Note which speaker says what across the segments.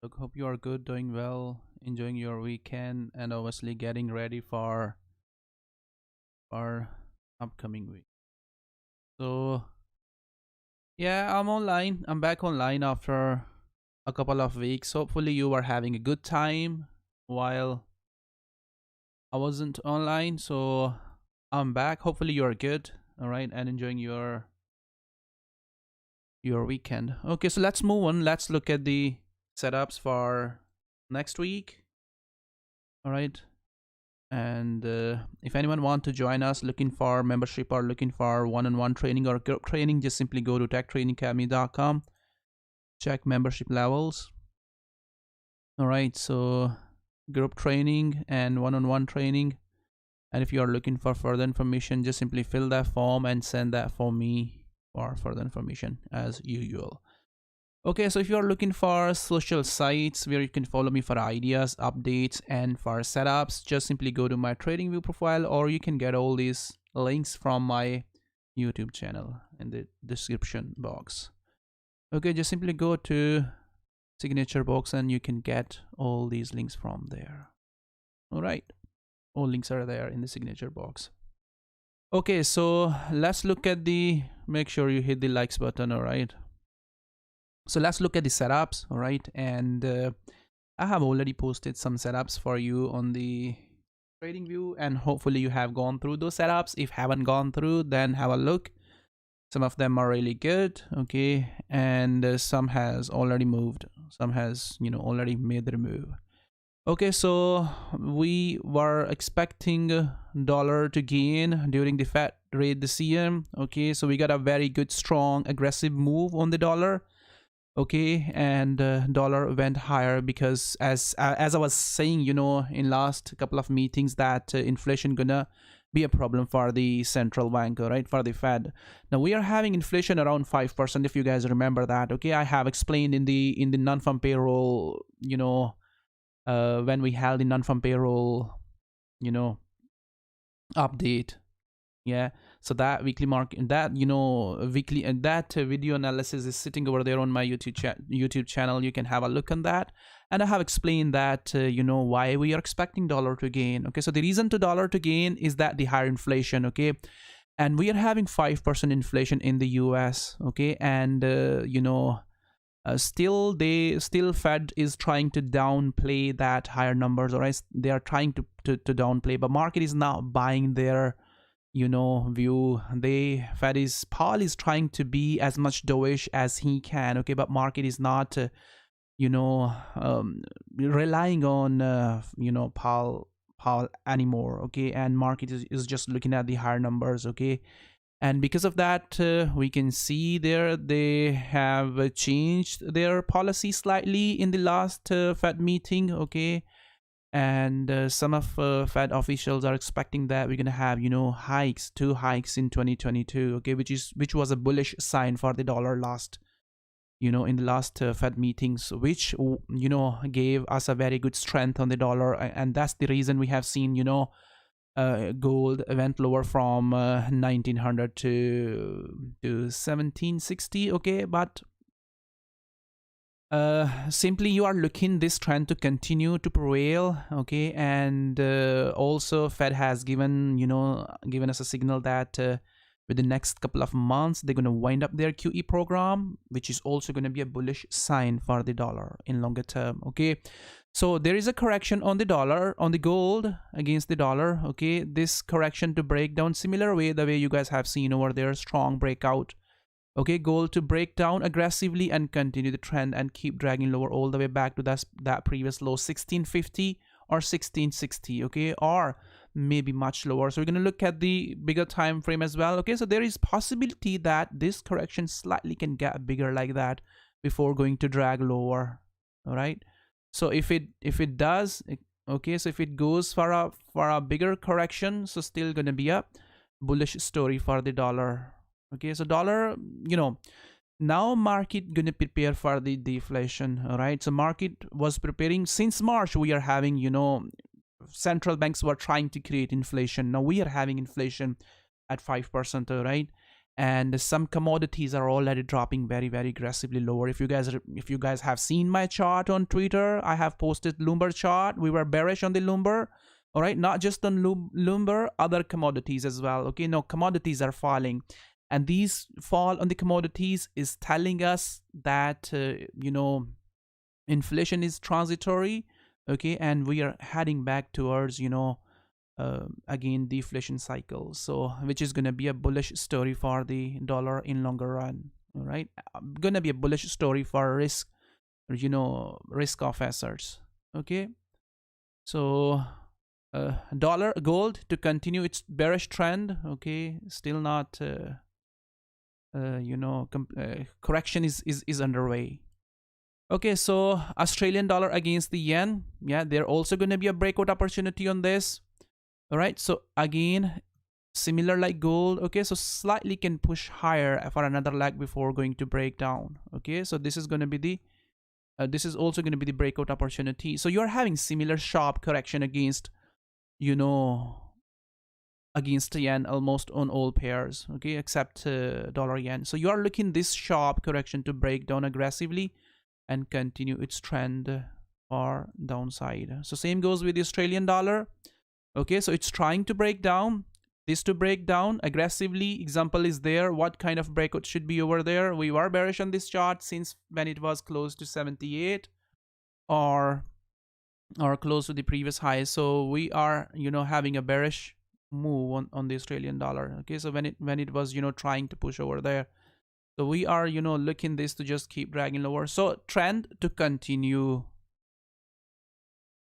Speaker 1: Look, hope you are good, doing well, enjoying your weekend, and obviously getting ready for our upcoming week. So, yeah, I'm online. I'm back online after a couple of weeks. Hopefully, you are having a good time while I wasn't online. So, I'm back. Hopefully, you are good, all right, and enjoying your weekend. Okay, so let's move on. Let's look at the setups for next week. All right. And if anyone want to join us, looking for membership or looking for one-on-one training or group training, just simply go to techtrainingacademy.com, check membership levels. All right, so group training and one-on-one training. And if you are looking for further information, just simply fill that form and send that for me for further information as usual. Okay, so if you are looking for social sites where you can follow me for ideas, updates, and for setups, just simply go to my TradingView profile, or you can get all these links from my YouTube channel in the description box. Okay, just simply go to signature box and you can get all these links from there. All right, all links are there in the signature box. Okay, so let's look at make sure you hit the likes button. All right. So let's look at the setups, all right? And I have already posted some setups for you on the TradingView, and hopefully you have gone through those setups. If haven't gone through, then have a look. Some of them are really good, okay? And some has already moved. Some has, already made their move. Okay, so we were expecting dollar to gain during the Fed rate this year. Okay, so we got a very good, strong, aggressive move on the dollar. Okay, and dollar went higher because as I was saying, in last couple of meetings, that inflation gonna be a problem for the central bank, right, for the Fed. Now we are having inflation around 5%, if you guys remember that. Okay, I have explained in the non-farm payroll, when we held the non-farm payroll, update. Yeah, so that weekly market, that weekly, and that video analysis is sitting over there on my YouTube channel. You can have a look on that, and I have explained that why we are expecting dollar to gain. Okay, so the reason to dollar to gain is that the higher inflation. Okay, and we are having 5% inflation in the US. Okay, and still Fed is trying to downplay that higher numbers. All right, they are trying to downplay, but market is now buying their view. Paul is trying to be as much dovish as he can. Okay, but market is not relying on Paul anymore. Okay, and market is just looking at the higher numbers. Okay, and because of that, we can see there they have changed their policy slightly in the last Fed meeting. Okay, and some of Fed officials are expecting that we're gonna have two hikes in 2022. Okay, which was a bullish sign for the dollar last in the last Fed meetings, which gave us a very good strength on the dollar, and that's the reason we have seen gold went lower from 1900 to 1760. Okay, but simply you are looking this trend to continue to prevail. Okay, and also Fed has given us a signal that with the next couple of months they're going to wind up their QE program, which is also going to be a bullish sign for the dollar in longer term. Okay, so there is a correction on the dollar, on the gold against the dollar. Okay, this correction to break down similar way the way you guys have seen over there, strong breakout. Okay, gold to break down aggressively and continue the trend and keep dragging lower all the way back to that previous low 1650 or 1660. Okay, or maybe much lower. So we're going to look at the bigger time frame as well. Okay, so there is possibility that this correction slightly can get bigger like that before going to drag lower. All right, so if it does, okay, so if it goes for a bigger correction, so still going to be a bullish story for the dollar. Okay, so dollar, now market gonna prepare for the deflation. All right, so market was preparing since March. We are having central banks were trying to create inflation. Now we are having inflation at 5%. All right, and some commodities are already dropping very, very aggressively lower. If you guys have seen my chart on Twitter, I have posted lumber chart. We were bearish on the lumber. All right, not just on lumber, other commodities as well. Okay, no, commodities are falling, and these fall on the commodities is telling us that inflation is transitory. Okay, and we are heading back towards again deflation cycle, so which is going to be a bullish story for the dollar in longer run. All right, going to be a bullish story for risk off assets. Okay, so gold to continue its bearish trend. Okay, still not correction is underway. Okay, so Australian dollar against the yen, yeah, there also going to be a breakout opportunity on this. All right, so again, similar like gold. Okay, so slightly can push higher for another leg before going to break down. Okay, so this is going to be the this is also going to be the breakout opportunity. So you're having similar sharp correction against against yen almost on all pairs. Okay, except dollar yen. So you are looking this sharp correction to break down aggressively and continue its trend or downside. So same goes with the Australian dollar. Okay, so it's trying to break down, this to break down aggressively. Example is there. What kind of breakout should be over there? We were bearish on this chart since when it was close to 78 or close to the previous high. So we are having a bearish move on the Australian dollar. Okay, so when it was trying to push over there, so we are looking this to just keep dragging lower. So trend to continue.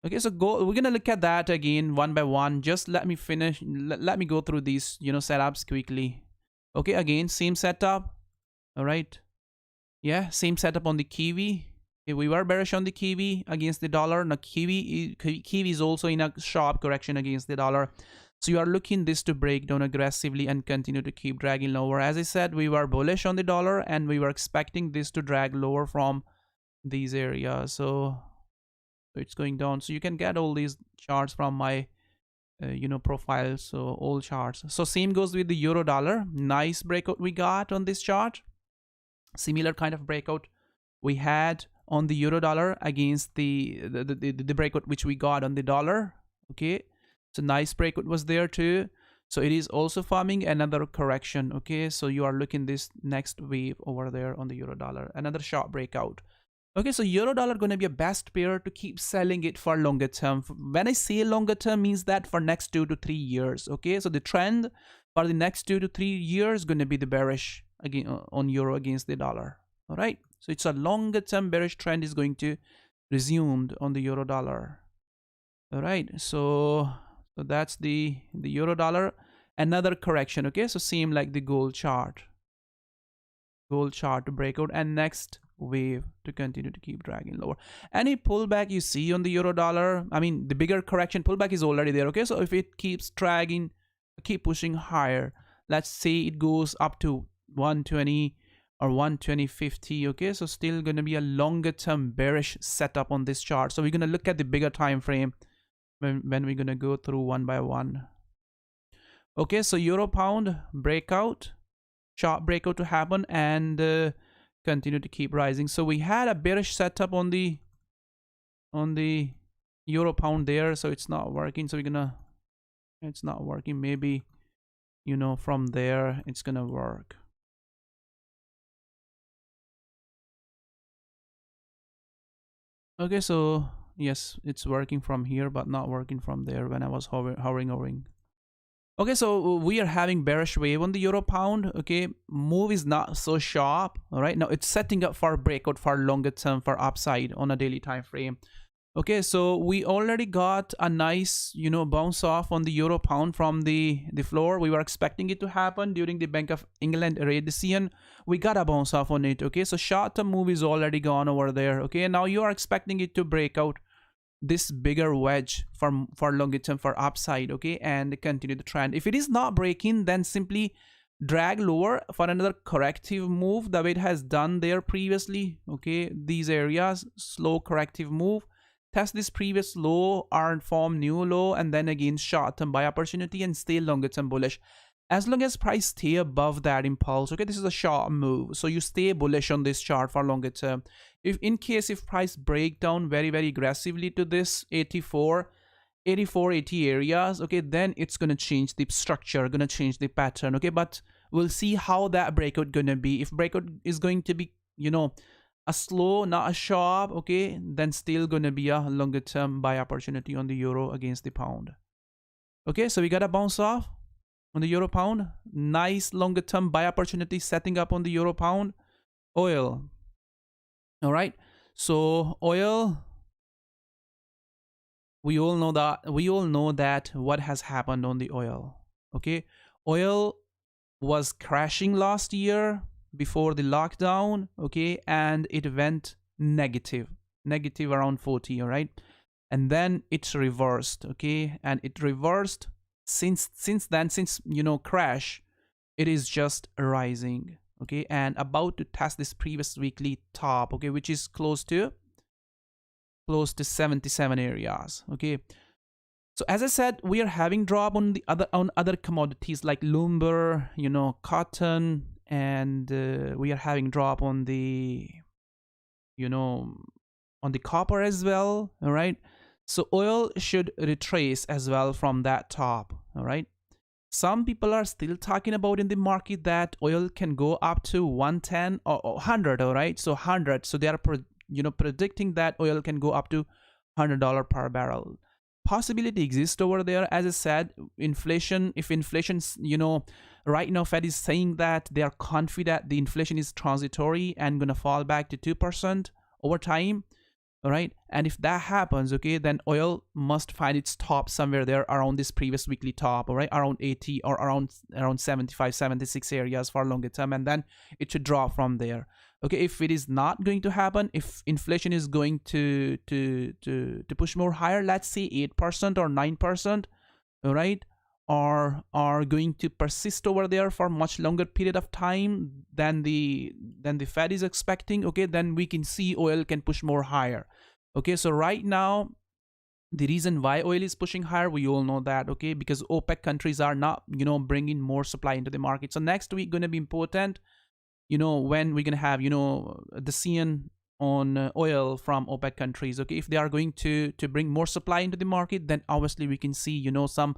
Speaker 1: Okay, so we're gonna look at that again one by one. Just let me finish. Let me go through these setups quickly. Okay, again same setup. All right, yeah, same setup on the Kiwi. Okay, we were bearish on the Kiwi against the dollar. Now Kiwi is also in a sharp correction against the dollar. So you are looking this to break down aggressively and continue to keep dragging lower. As I said, we were bullish on the dollar and we were expecting this to drag lower from these areas. So it's going down. So you can get all these charts from my profile. So all charts. So same goes with the euro dollar. Nice breakout we got on this chart. Similar kind of breakout we had on the euro dollar against the breakout which we got on the dollar. Okay, so nice breakout was there too. So it is also forming another correction. Okay, so you are looking this next wave over there on the euro dollar, another sharp breakout. Okay, so euro dollar going to be a best pair to keep selling it for longer term. When I say longer term, means that for next 2 to 3 years. Okay, so the trend for the next 2 to 3 years going to be the bearish again on euro against the dollar. All right, so it's a longer term bearish trend is going to resumed on the euro dollar. All right, so that's the euro dollar. Another correction. Okay, so same like the gold chart to break out, and next wave to continue to keep dragging lower. Any pullback you see on the euro dollar, I mean the bigger correction pullback is already there. Okay, so if it keeps dragging, keep pushing higher, let's say it goes up to 120 or 120.50. Okay, so still going to be a longer term bearish setup on this chart. So we're going to look at the bigger time frame when we're going to go through one by one. Okay, so euro pound breakout, sharp breakout to happen and continue to keep rising. So we had a bearish setup on the euro pound there, so it's not working. So it's not working. Maybe from there it's gonna work. Okay, so yes, it's working from here but not working from there when I was hovering. Okay, so we are having bearish wave on the euro pound. Okay, move is not so sharp. All right, now it's setting up for a breakout for longer term for upside on a daily time frame. Okay, so we already got a nice bounce off on the euro pound from the floor. We were expecting it to happen during the Bank of England rate decision. We got a bounce off on it. Okay, so short term move is already gone over there. Okay, now you are expecting it to break out this bigger wedge for longer term for upside. Okay, and continue the trend. If it is not breaking, then simply drag lower for another corrective move the way it has done there previously. Okay, these areas, slow corrective move, test this previous low or form new low, and then again short term buy opportunity and stay longer term bullish. As long as price stay above that impulse, okay, this is a short move, so you stay bullish on this chart for longer term. If in case if price break down very aggressively to this 84, 80 areas, okay, then it's gonna change the structure, gonna change the pattern, okay. But we'll see how that breakout gonna be. If breakout is going to be, you know, a slow, not a sharp, okay, then still gonna be a longer term buy opportunity on the euro against the pound. Okay, so we got a bounce off on the euro pound. Nice longer term buy opportunity setting up on the euro pound. Oil. All right, so oil, we all know that what has happened on the oil. Okay, oil was crashing last year before the lockdown, okay, and it went negative around 40, all right, and then it's reversed, okay, and it reversed since then, since, you know, crash, it is just rising, okay, and about to test this previous weekly top, okay, which is close to 77 areas, okay. So as I said, we are having drop on the other commodities like lumber, you know, cotton, and we are having drop on the, you know, on the copper as well, all right. So oil should retrace as well from that top, all right. Some people are still talking about in the market that oil can go up to 110 or 100, all right. So 100, so they are predicting that oil can go up to $100 per barrel. Possibility exists over there. As I said, inflation, if inflation, you know, right now Fed is saying that they are confident the inflation is transitory and gonna fall back to 2% over time, all right. And if that happens, okay, then oil must find its top somewhere there around this previous weekly top, all right, around 80 or around 75, 76 areas for longer term, and then it should drop from there. Okay, if it is not going to happen, if inflation is going to push more higher, let's say 8% or 9%, all right, or are going to persist over there for much longer period of time than the Fed is expecting, okay, then we can see oil can push more higher. Okay, so right now the reason why oil is pushing higher, we all know that, okay, because OPEC countries are not, you know, bringing more supply into the market. So next week going to be important, you know, when we're going to have, you know, the CN on oil from OPEC countries, okay. If they are going to bring more supply into the market, then obviously we can see, you know, some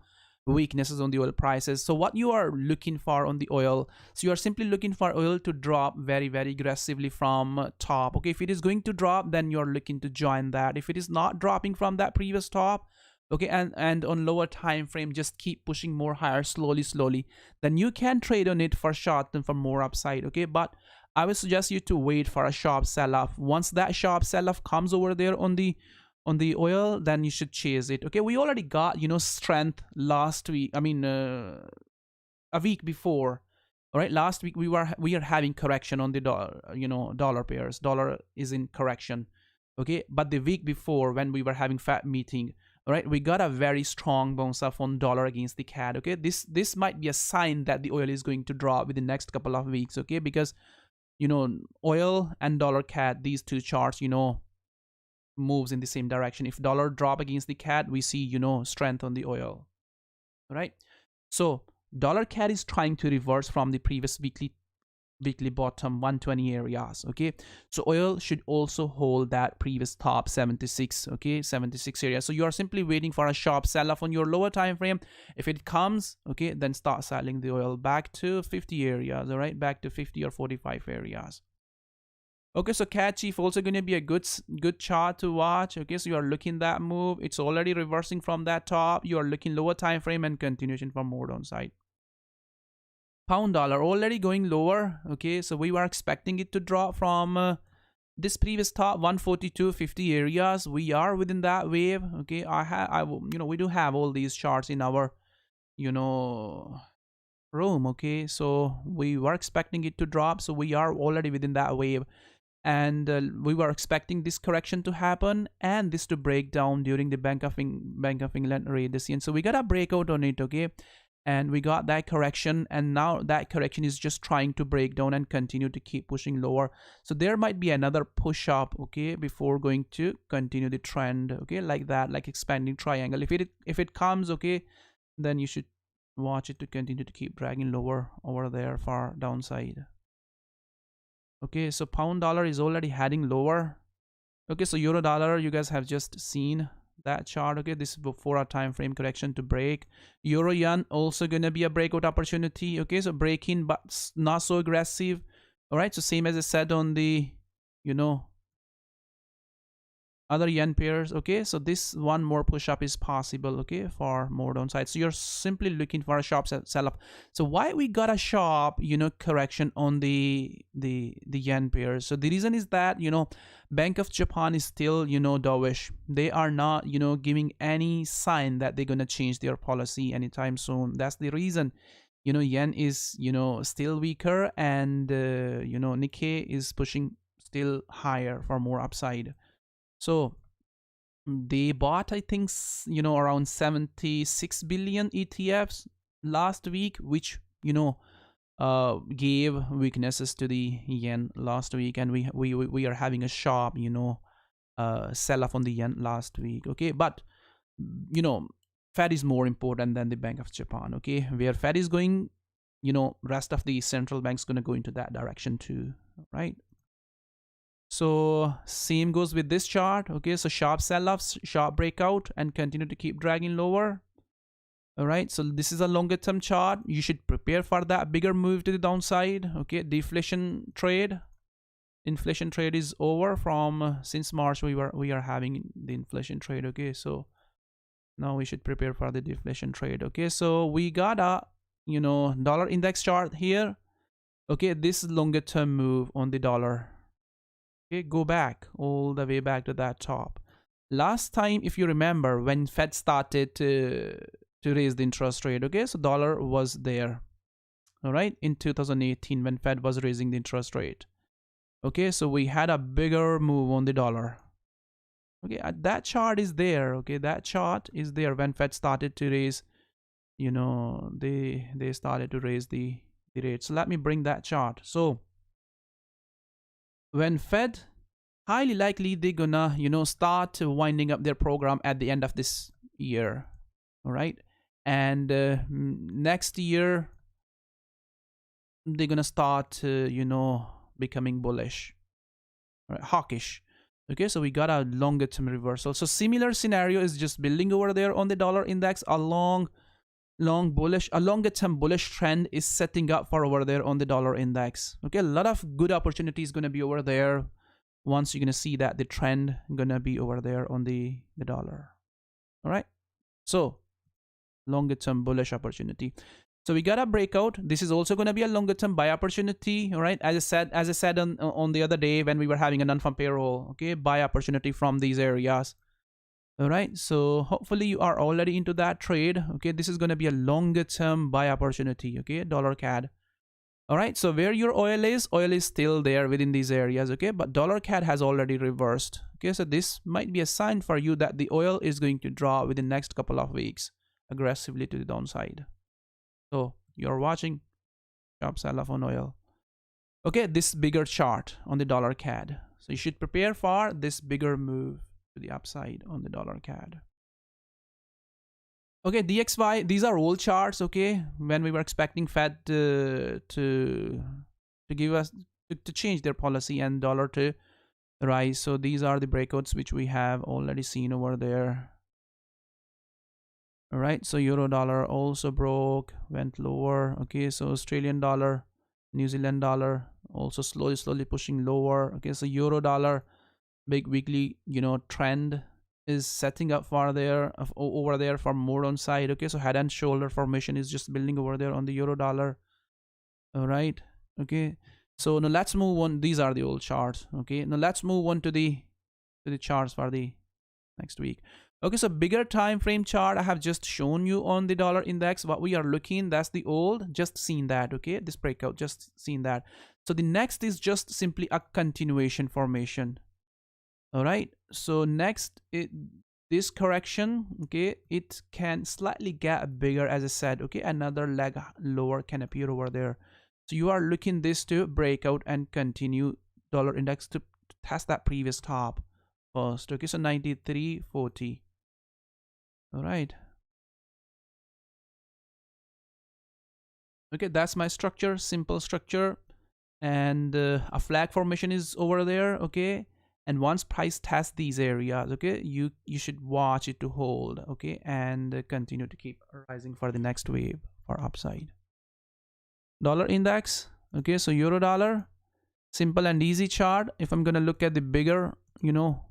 Speaker 1: weaknesses on the oil prices. So what you are looking for on the oil, so you are simply looking for oil to drop very aggressively from top, okay. If it is going to drop, then you're looking to join that. If it is not dropping from that previous top, okay, and on lower time frame, just keep pushing more higher slowly, then you can trade on it for short term for more upside, okay. But I would suggest you to wait for a sharp sell-off. Once that sharp sell-off comes over there on the oil, then you should chase it, okay. We already got, you know, strength last week, I mean a week before, all right. Last week we are having correction on the dollar, you know, dollar pairs. Dollar is in correction, okay. But the week before, when we were having Fed meeting, all right, we got a very strong bounce off on dollar against the CAD, okay. This might be a sign that the oil is going to drop within the next couple of weeks, okay, because, you know, oil and dollar CAD, these two charts, you know, moves in the same direction. If dollar drop against the CAD, we see, you know, strength on the oil, all right. So dollar CAD is trying to reverse from the previous weekly bottom 120 areas, okay. So oil should also hold that previous top 76, okay, 76 area. So you are simply waiting for a sharp sell-off on your lower time frame. If it comes, okay, then start selling the oil back to 50 areas, all right, back to 50 or 45 areas. Okay, so CAD Chief also going to be a good chart to watch, okay. So you are looking that move, it's already reversing from that top. You are looking lower time frame and continuation for more downside. Pound dollar already going lower, okay. So we were expecting it to drop from this previous top 142.50 areas. We are within that wave, okay. You know, we do have all these charts in our, you know, room, okay. So we were expecting it to drop, so we are already within that wave, and we were expecting this correction to happen and this to break down during the Bank of England rate this year. So we got a breakout on it, okay, and we got that correction, and now that correction is just trying to break down and continue to keep pushing lower. So there might be another push up, okay, before going to continue the trend, okay, like that, like expanding triangle. If it comes, okay, then you should Watch it to continue to keep dragging lower over there for downside. Okay, so pound dollar is already heading lower. Okay, so euro dollar, you guys have just seen that chart. Okay, this is before our time frame correction to break. Euro yen also gonna be a breakout opportunity. Okay, so breaking but not so aggressive. All right, so same as I said on the, you know, other yen pairs. Okay, so this one more push up is possible. Okay, for more downside. So you're simply looking for a sharp sell up. So why we got a sharp, you know, correction on the yen pairs? So the reason is that, you know, Bank of Japan is still, you know, dovish. They are not, you know, giving any sign that they're gonna change their policy anytime soon. That's the reason, you know, yen is, you know, still weaker, and you know, Nikkei is pushing still higher for more upside. So they bought, I think, you know, around 76 billion ETFs last week, which, you know, gave weaknesses to the yen last week, and we are having a sharp, you know, sell off on the yen last week. Okay, but you know, Fed is more important than the Bank of Japan. Okay, where Fed is going, you know, rest of the central banks gonna go into that direction too, right? So same goes with this chart. Okay, so sharp sell-offs, sharp breakout, and continue to keep dragging lower. All right, so this is a longer term chart. You should prepare for that bigger move to the downside. Okay, deflation trade. Inflation trade is over from since March. We are having the inflation trade. Okay, so now we should prepare for the deflation trade. Okay, so we got a, you know, dollar index chart here. Okay, this is longer term move on the dollar. Okay, go back all the way back to that top. Last time, if you remember, when Fed started to raise the interest rate, okay, so dollar was there, all right, in 2018 when Fed was raising the interest rate. Okay, so we had a bigger move on the dollar. Okay, that chart is there. Okay, that chart is there when Fed started to raise, you know, they started to raise the rate. So let me bring that chart. So when Fed, highly likely they're gonna, you know, start winding up their program at the end of this year, all right, and next year they're gonna start you know, becoming bullish, right? Hawkish. Okay, so we got a longer term reversal. So similar scenario is just building over there on the dollar index. A long bullish, a longer term bullish trend is setting up for over there on the dollar index. Okay, a lot of good opportunities going to be over there once you're going to see that the trend going to be over there on the dollar. All right, so longer term bullish opportunity. So we got a breakout. This is also going to be a longer term buy opportunity. All right, as I said on the other day when we were having a non-farm payroll. Okay, buy opportunity from these areas. All right, so hopefully you are already into that trade. Okay, this is going to be a longer term buy opportunity. Okay, dollar CAD. All right, so where your oil is still there within these areas. Okay, but dollar CAD has already reversed. Okay, so this might be a sign for you that the oil is going to draw within the next couple of weeks aggressively to the downside. So you're watching sharp sell-off on oil. Okay, this bigger chart on the dollar CAD. So you should prepare for this bigger move to the upside on the dollar CAD. Okay, DXY, these are old charts. Okay, when we were expecting Fed to give us to change their policy and dollar to rise. So these are the breakouts which we have already seen over there. All right, so euro dollar also broke, went lower. Okay, so Australian dollar, New Zealand dollar also slowly pushing lower. Okay, so euro dollar, big weekly, you know, trend is setting up for there over there for more downside. Okay, so head and shoulder formation is just building over there on the euro dollar. All right, okay, so now let's move on. These are the old charts. Okay, now let's move on to the charts for the next week. Okay, so bigger time frame chart I have just shown you on the dollar index. What we are looking, that's the old, just seen that. Okay, this breakout, just seen that. So the next is just simply a continuation formation. All right, so next this correction, okay, it can slightly get bigger, as I said. Okay, another leg lower can appear over there. So you are looking this to break out and continue dollar index to test that previous top first. Okay, so 93.40. All right, Okay, that's my structure, simple structure. And a flag formation is over there. Okay, and once price tests these areas, okay, you should watch it to hold. Okay, and continue to keep rising for the next wave for upside. Dollar index. Okay, so euro dollar, simple and easy chart. If I'm gonna look at the bigger, all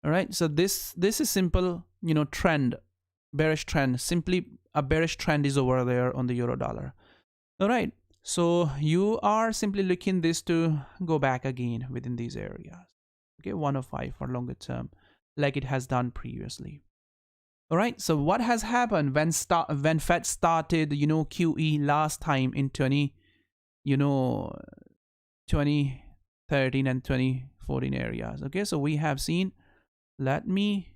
Speaker 1: right, so this is simple, trend, bearish trend. Simply a bearish trend is over there on the euro dollar. All right, so you are simply looking this to go back again within these areas. Okay, 105 for longer term, like it has done previously. All right, so what has happened when Fed started, QE last time in 2013 and 2014 areas. Okay, so we have seen, let me,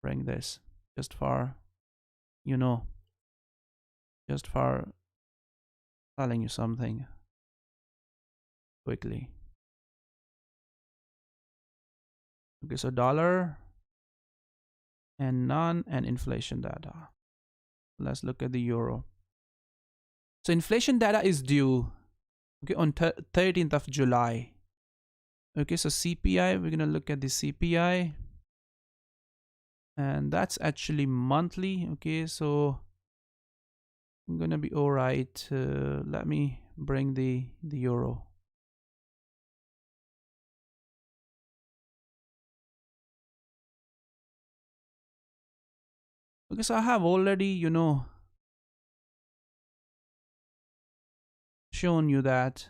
Speaker 1: bring this just for, just for telling you something quickly. Okay, so dollar and none and inflation data. Let's look at the euro. So inflation data is due, okay, on 13th of July. Okay, so CPI, we're gonna look at the CPI, and that's actually monthly. Okay, so I'm gonna be all right. Let me bring the euro. Okay, so I have already, shown you that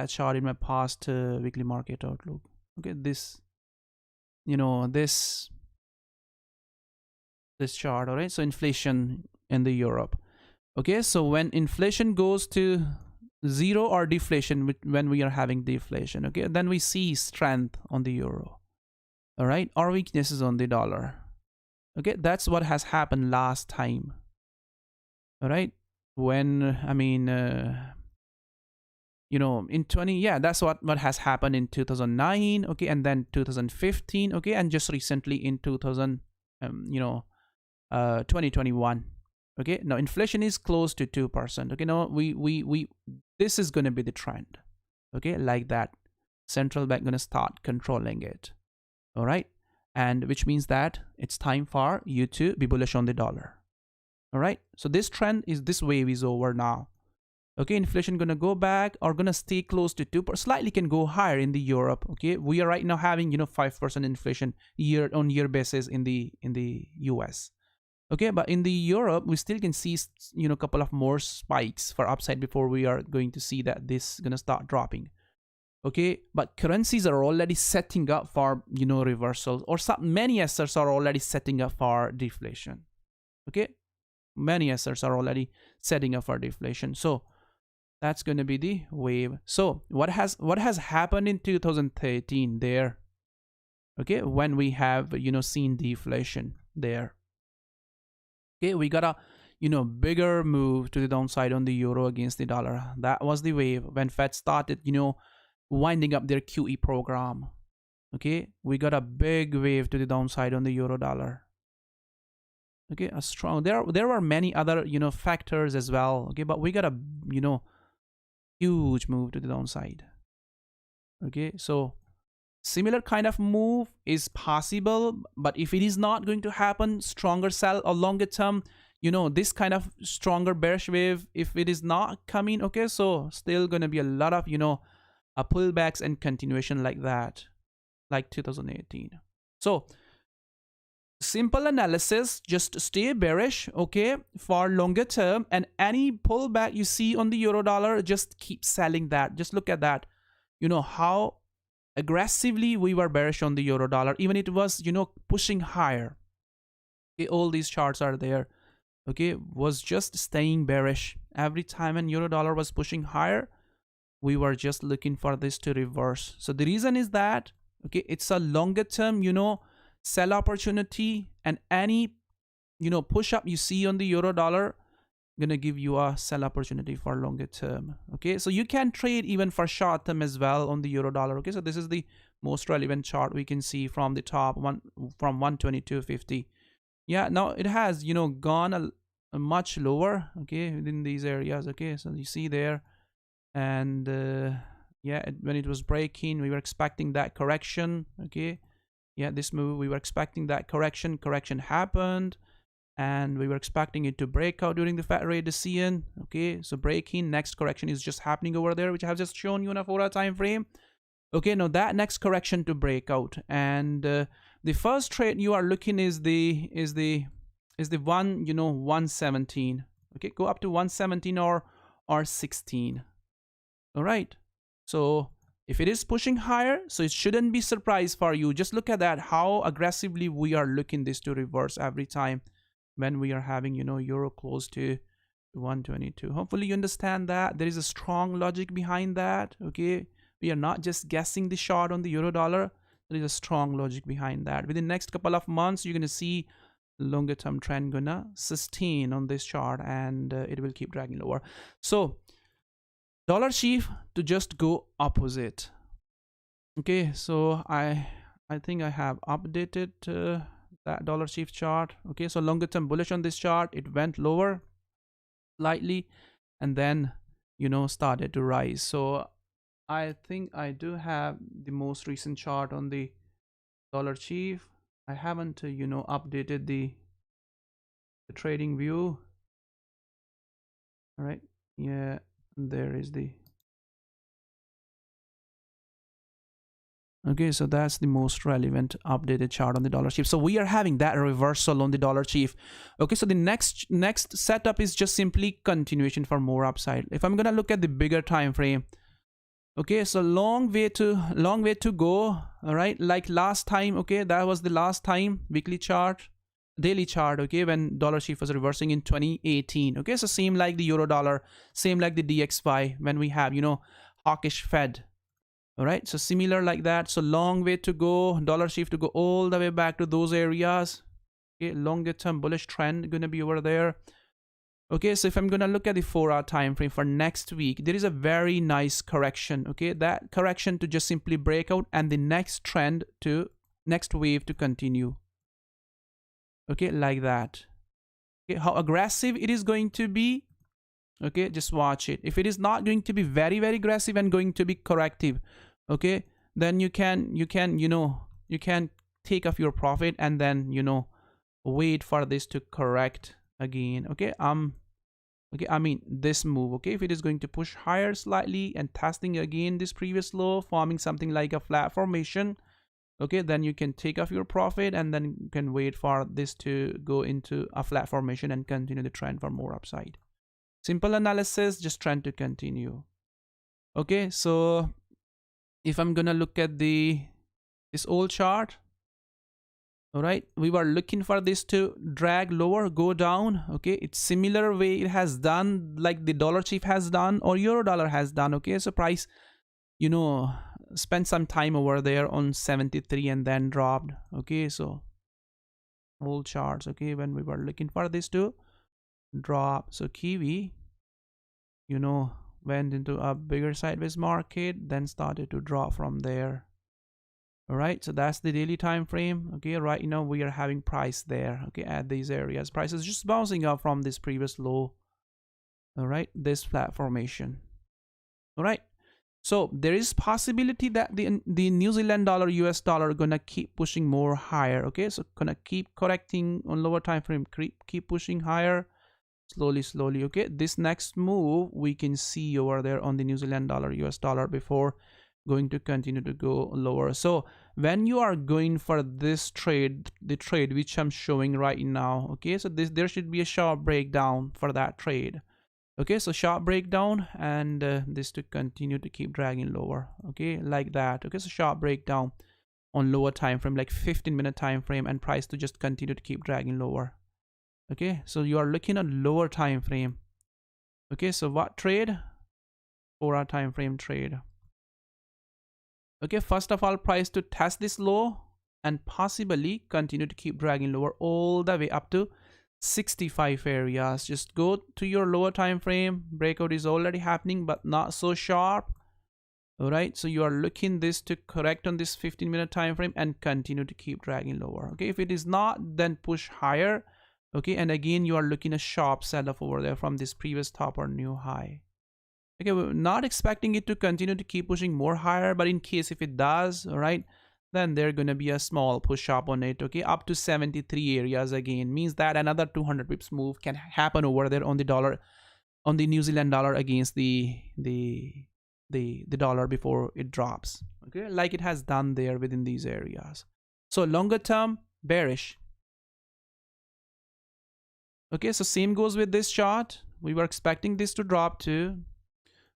Speaker 1: chart in my past weekly market outlook. Okay, this chart. All right, so inflation in the Europe. Okay, so when inflation goes to zero or deflation, when we are having deflation, okay, then we see strength on the euro. All right, or weaknesses on the dollar. Okay, that's what has happened last time. All right, when in 20, yeah, that's what has happened in 2009. Okay, and then 2015. Okay, and just recently in 2021. Okay, now inflation is close to 2%. Okay, now we this is going to be the trend. Okay, like that, central bank going to start controlling it. All right, and which means that it's time for you to be bullish on the dollar. All right, so this trend is, this wave is over now. Okay, inflation gonna go back or gonna stay close to 2%, slightly can go higher in the Europe. Okay, we are right now having 5% inflation year-on-year basis in the US. Okay, but in the Europe we still can see a couple of more spikes for upside before we are going to see that this is gonna start dropping. Okay, but currencies are already setting up for reversals, or many assets are already setting up for deflation. Okay, many assets are already setting up for deflation. So that's going to be the wave. So what has happened in 2013 there? Okay, when we have seen deflation there. Okay, we got a bigger move to the downside on the euro against the dollar. That was the wave when Fed started winding up their QE program. Okay, we got a big wave to the downside on the euro dollar. Okay, a strong, there were many other factors as well. Okay, but we got a huge move to the downside. Okay, so similar kind of move is possible, but if it is not going to happen, stronger sell or longer term, this kind of stronger bearish wave, if it is not coming, okay, so still gonna be a lot of a pullbacks and continuation like that, like 2018. So simple analysis, just stay bearish, okay, for longer term, and any pullback you see on the euro dollar, just keep selling that. Just look at that, how aggressively we were bearish on the euro dollar, even it was pushing higher. Okay, all these charts are there. Okay, was just staying bearish every time, and euro dollar was pushing higher, we were just looking for this to reverse. So the reason is that, okay, it's a longer term sell opportunity, and any push up you see on the euro dollar gonna give you a sell opportunity for longer term. Okay, so you can trade even for short term as well on the euro dollar. Okay, so this is the most relevant chart we can see from the top one, from 122.50. Yeah, now it has, you know, gone a much lower, okay, within these areas. Okay, so you see there, and yeah, when it was breaking, we were expecting that correction. Okay, yeah, this move, we were expecting that correction happened, and we were expecting it to break out during the fat rate decision. Okay, so breaking, next correction is just happening over there, which I have just shown you on a 4-hour time frame. Okay, now that next correction to break out, and the first trade you are looking is the one, you know, 117. Okay, go up to 117 or 16. All right, so if it is pushing higher, so it shouldn't be surprise for you. Just look at that, how aggressively we are looking this to reverse every time when we are having, you know, euro close to 122. Hopefully you understand that there is a strong logic behind that. Okay, we are not just guessing the short on the euro dollar. There is a strong logic behind that. Within the next couple of months, you're going to see longer term trend gonna sustain on this chart, and it will keep dragging lower. So dollar chief to just go opposite. Okay, so I think I have updated that dollar chief chart. Okay, so longer term bullish on this chart, it went lower slightly and then, you know, started to rise. So I think I do have the most recent chart on the dollar chief. I haven't you know, updated the trading view. All right, yeah, there is the, okay, so that's the most relevant updated chart on the dollar chief. So we are having that reversal on the dollar chief. Okay, so the next setup is just simply continuation for more upside. If I'm gonna look at the bigger time frame, okay, so long way to go. All right, like last time, okay, that was the last time, weekly chart, daily chart, okay, when dollar chief was reversing in 2018. Okay, so same like the euro dollar, same like the DXY when we have, you know, hawkish Fed. All right, so similar like that. So long way to go, dollar chief to go all the way back to those areas. Okay, longer term bullish trend gonna be over there. Okay, so if I'm gonna look at the 4-hour time frame for next week, there is a very nice correction. Okay, that correction to just simply break out, and the next trend to next wave to continue. Okay, like that. Okay, how aggressive it is going to be, okay, just watch it. If it is not going to be very aggressive and going to be corrective, okay, then you can you know, you can take off your profit and then, you know, wait for this to correct again. Okay, okay, I mean this move. Okay, if it is going to push higher slightly and testing again this previous low, forming something like a flat formation, okay, then you can take off your profit and then you can wait for this to go into a flat formation and continue the trend for more upside. Simple analysis, just trying to continue. Okay, so if I'm gonna look at this old chart, all right, we were looking for this to drag lower, go down. Okay, it's similar way it has done, like the dollar chief has done or euro dollar has done. Okay, so price, you know, spent some time over there on 73 and then dropped. Okay, so old charts, okay, when we were looking for this to drop. So kiwi, you know, went into a bigger sideways market, then started to drop from there. All right, so that's the daily time frame. Okay, right now we are having price there, okay, at these areas. Price is just bouncing up from this previous low. All right, this flat formation. All right, so there is possibility that the New Zealand dollar, US dollar gonna keep pushing more higher. Okay, so gonna keep correcting on lower time frame, keep pushing higher slowly. Okay, this next move we can see over there on the New Zealand dollar, US dollar before going to continue to go lower. So when you are going for this trade, the trade which I'm showing right now, okay, so there should be a sharp breakdown for that trade. Okay, so sharp breakdown, and this to continue to keep dragging lower. Okay, like that. Okay, so sharp breakdown on lower time frame, like 15-minute time frame, and price to just continue to keep dragging lower. Okay, so you are looking at lower time frame. Okay, so what trade? 4-hour time frame trade. Okay, first of all, price to test this low and possibly continue to keep dragging lower all the way up to 65 areas. Just go to your lower time frame. Breakout is already happening, but not so sharp. All right, so you are looking this to correct on this 15-minute time frame and continue to keep dragging lower. Okay, if it is not, then push higher. Okay, and again you are looking a sharp sell-off over there from this previous top or new high. Okay, we're not expecting it to continue to keep pushing more higher, but in case if it does, all right, then there's gonna be a small push up on it. Okay, up to 73 areas again, means that another 200 pips move can happen over there on the dollar, on the New Zealand dollar against the dollar before it drops. Okay, like it has done there within these areas. So longer term bearish. Okay, so same goes with this chart. We were expecting this to drop too.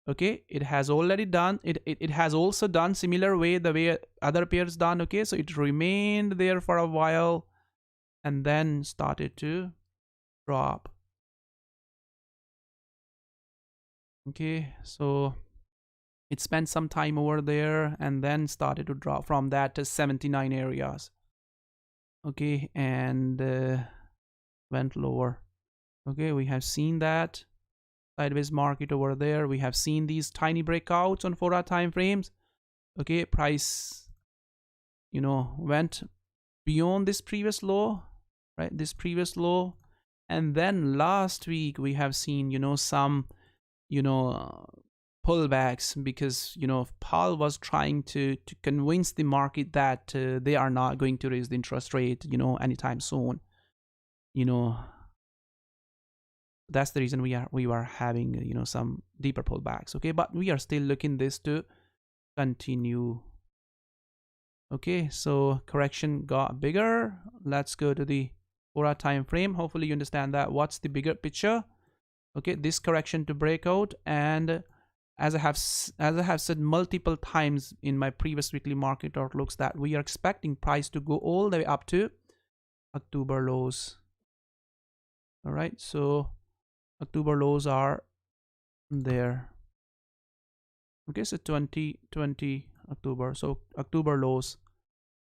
Speaker 1: Okay, it has already done it has also done similar way the way other pairs done. Okay, so it remained there for a while and then started to drop. Okay, so it spent some time over there and then started to drop from that to 79 areas. Okay, and went lower. Okay, we have seen that sideways market over there. We have seen these tiny breakouts on 4-hour time frames. Okay, price, you know, went beyond this previous low, right? This previous low, and then last week we have seen, you know, some, you know, pullbacks because, you know, Powell was trying to convince the market that they are not going to raise the interest rate, you know, anytime soon. You know, that's the reason we were having, you know, some deeper pullbacks. Okay, but we are still looking this to continue. Okay, so correction got bigger. Let's go to the 4-hour time frame. Hopefully you understand that what's the bigger picture. Okay, this correction to breakout, and as I have said multiple times in my previous weekly market outlooks, that we are expecting price to go all the way up to October lows. All right, so October lows are there. Okay, so 2020 October, so October lows,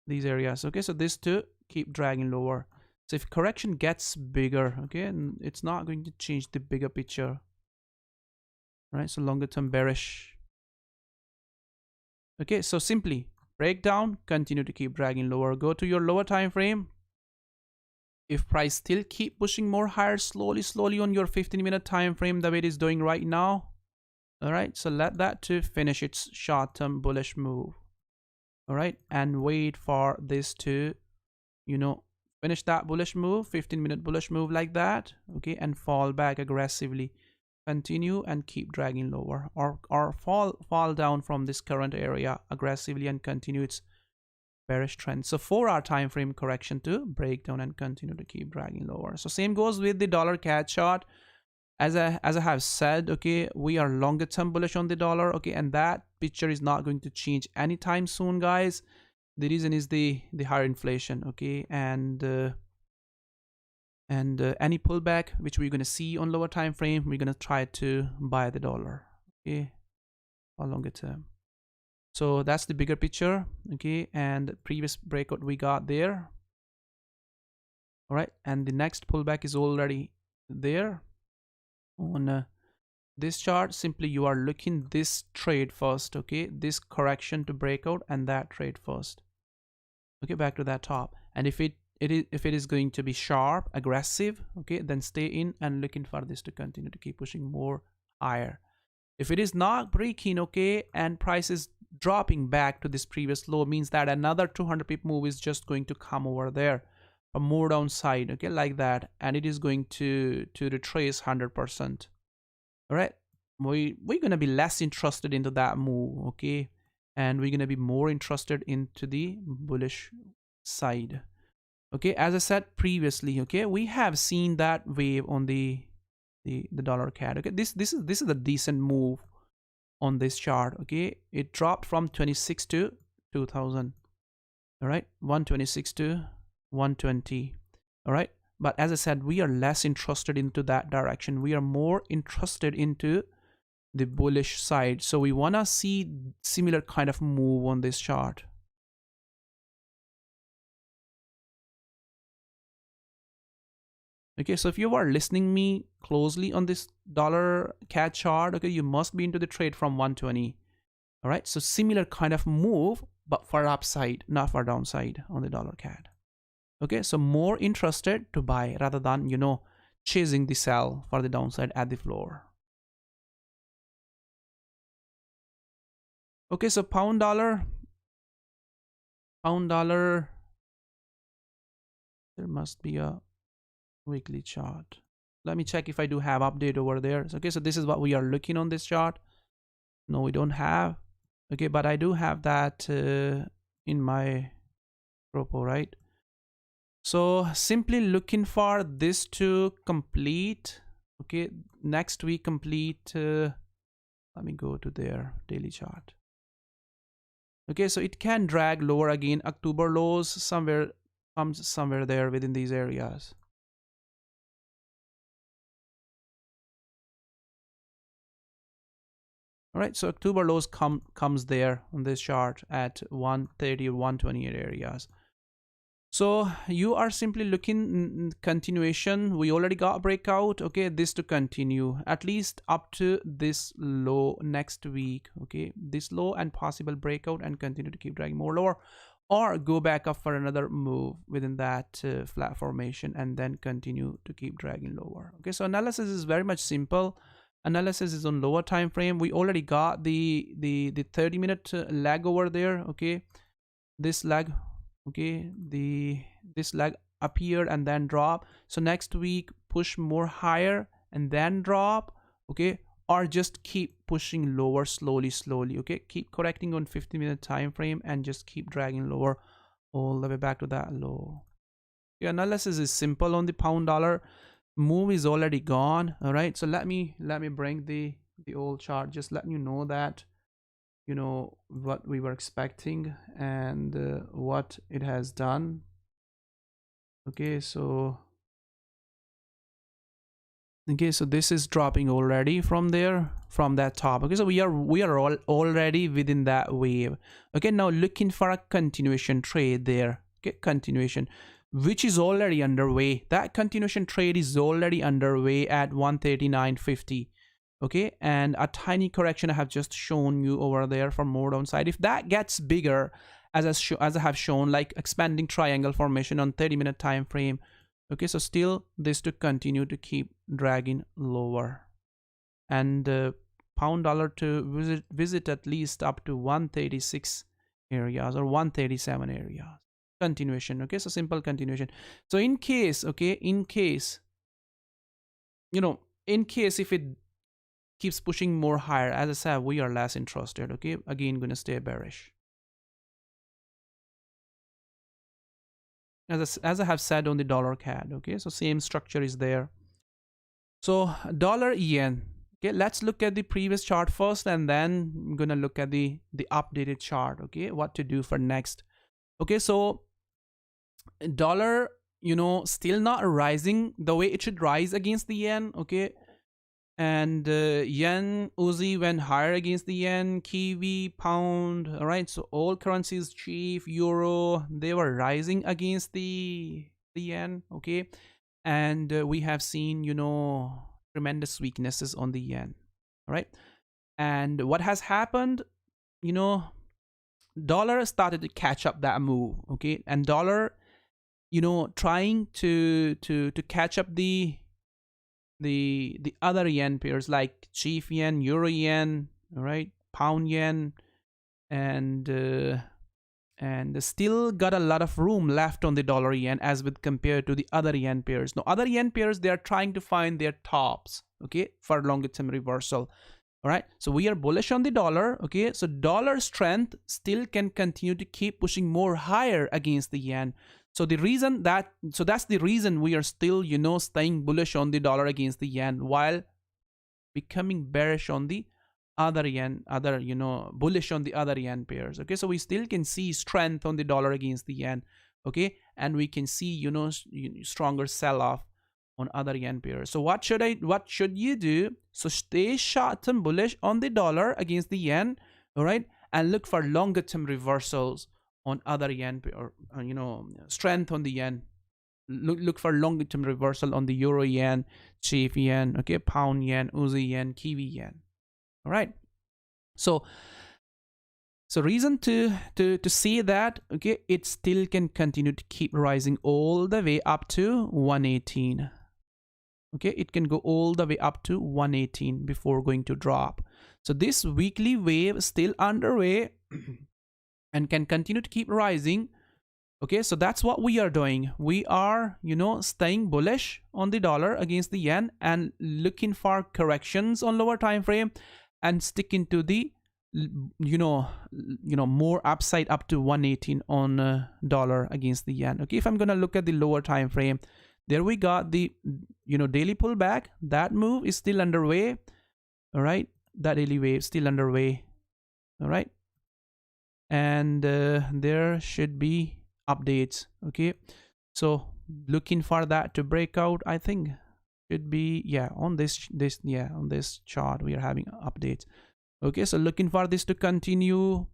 Speaker 1: these areas. Okay, so this to keep dragging lower. So if correction gets bigger, okay, and it's not going to change the bigger picture. Right, so longer term bearish. Okay, so simply break down, continue to keep dragging lower. Go to your lower time frame. If price still keep pushing more higher slowly on your 15-minute time frame the way it is doing right now, all right, so let that to finish its short-term bullish move. All right, and wait for this to, you know, finish that bullish move, 15-minute bullish move like that. Okay, and fall back aggressively. Continue and keep dragging lower, or fall down from this current area aggressively and continue its bearish trend. So 4-hour time frame correction to break down and continue to keep dragging lower. So same goes with the dollar CAD chart. As I have said, okay, we are longer term bullish on the dollar. Okay, and that picture is not going to change anytime soon, guys. The reason is the higher inflation. Okay, and any pullback which we're going to see on lower time frame, we're going to try to buy the dollar, okay, for longer term. So that's the bigger picture. Okay, and previous breakout we got there. All right, and the next pullback is already there on this chart. Simply you are looking this trade first. Okay, this correction to breakout and that trade first. Okay, back to that top, and if it is going to be sharp, aggressive, okay, then stay in and looking for this to continue to keep pushing more higher. If it is not breaking, okay, and price is dropping back to this previous low, means that another 200 pip move is just going to come over there, a more downside, okay, like that, and it is going to retrace 100%. All right, we're gonna be less interested into that move, okay, and we're gonna be more interested into the bullish side. Okay, as I said previously, okay, we have seen that wave on the dollar CAD. Okay, this is a decent move on this chart. Okay, it dropped from 26 to 2000. All right, 126 to 120. All right, but as I said, we are less interested into that direction. We are more interested into the bullish side. So we want to see similar kind of move on this chart. Okay, so if you are listening me closely on this dollar CAD chart, okay, you must be into the trade from 120. All right, so similar kind of move, but for upside, not for downside on the dollar CAD. Okay, so more interested to buy rather than, you know, chasing the sell for the downside at the floor. Okay, so pound dollar, there must be a weekly chart. Let me check if I do have update over there. Okay, so this is what we are looking on this chart. No, we don't have. Okay, but I do have that in my propo, right? So simply looking for this to complete. Okay, next week complete. Let me go to their daily chart. Okay, so it can drag lower again. October lows somewhere comes somewhere there within these areas. All right, so October lows comes there on this chart at 130 or 128 areas. So you are simply looking continuation. We already got breakout. Okay, this to continue at least up to this low next week. Okay, this low and possible breakout and continue to keep dragging more lower, or go back up for another move within that flat formation and then continue to keep dragging lower. Okay, so analysis is very much simple. Analysis is on lower time frame. We already got the 30-minute lag over there. Okay, this lag. Okay, this lag appeared and then drop. So next week push more higher and then drop. Okay, or just keep pushing lower slowly. Okay, keep correcting on 50-minute time frame and just keep dragging lower all the way back to that low. The analysis is simple on the pound dollar. Move is already gone. All right, so let me bring the old chart. Just let you know that, you know, what we were expecting and what it has done. Okay, so this is dropping already from there, from that top. Okay, so we are all already within that wave. Okay, now looking for a continuation trade there. Okay, continuation, which is already underway. That continuation trade is already underway at 139.50. Okay, and a tiny correction I have just shown you over there for more downside. If that gets bigger, as I have shown, like expanding triangle formation on 30-minute time frame. Okay, so still this to continue to keep dragging lower, and pound dollar to visit at least up to 136 areas or 137 areas. Continuation. Okay, so simple continuation. So in case, okay, in case, you know, in case if it keeps pushing more higher, as I said, we are less interested. Okay, again gonna stay bearish. As I have said on the dollar CAD. Okay, so same structure is there. So dollar yen. Okay, let's look at the previous chart first, and then I'm gonna look at the updated chart. Okay, what to do for next. Okay, so dollar, you know, still not rising the way it should rise against the yen. Okay, and yen Uzi went higher against the yen, kiwi, pound. All right, so all currencies, chief, euro, they were rising against the yen. Okay, and we have seen, you know, tremendous weaknesses on the yen. All right, and what has happened, you know, dollar started to catch up that move. Okay, and dollar, you know, trying to catch up the other yen pairs like chief yen, euro yen, all right, pound yen, and still got a lot of room left on the dollar yen as with compared to the other yen pairs. Now other yen pairs, they are trying to find their tops, okay, for longer term reversal. All right, so we are bullish on the dollar. Okay, so dollar strength still can continue to keep pushing more higher against the yen. So the reason that's the reason we are still, you know, staying bullish on the dollar against the yen while becoming bearish on the other yen, you know, bullish on the other yen pairs. Okay, so we still can see strength on the dollar against the yen. Okay, and we can see, you know, stronger sell-off on other yen pairs. So what should you do? So stay short-term bullish on the dollar against the yen, all right, and look for longer-term reversals on other yen, or you know, strength on the yen. Look for longer term reversal on the euro yen, chief yen, okay, pound yen, Uzi yen, kiwi yen. All right, so So reason to see that, okay, it still can continue to keep rising all the way up to 118. Okay, it can go all the way up to 118 before going to drop. So this weekly wave is still underway and can continue to keep rising. Okay, so that's what we are doing. We are, staying bullish on the dollar against the yen and looking for corrections on lower time frame and sticking to the, more upside up to 118 on dollar against the yen. Okay, if I'm gonna look at the lower time frame, there we got the, daily pullback. That move is still underway. All right, that daily wave still underway. All right, and there should be updates. Okay, so looking for that to break out, I think should be, on this on this chart we are having updates. Okay, so looking for this to continue,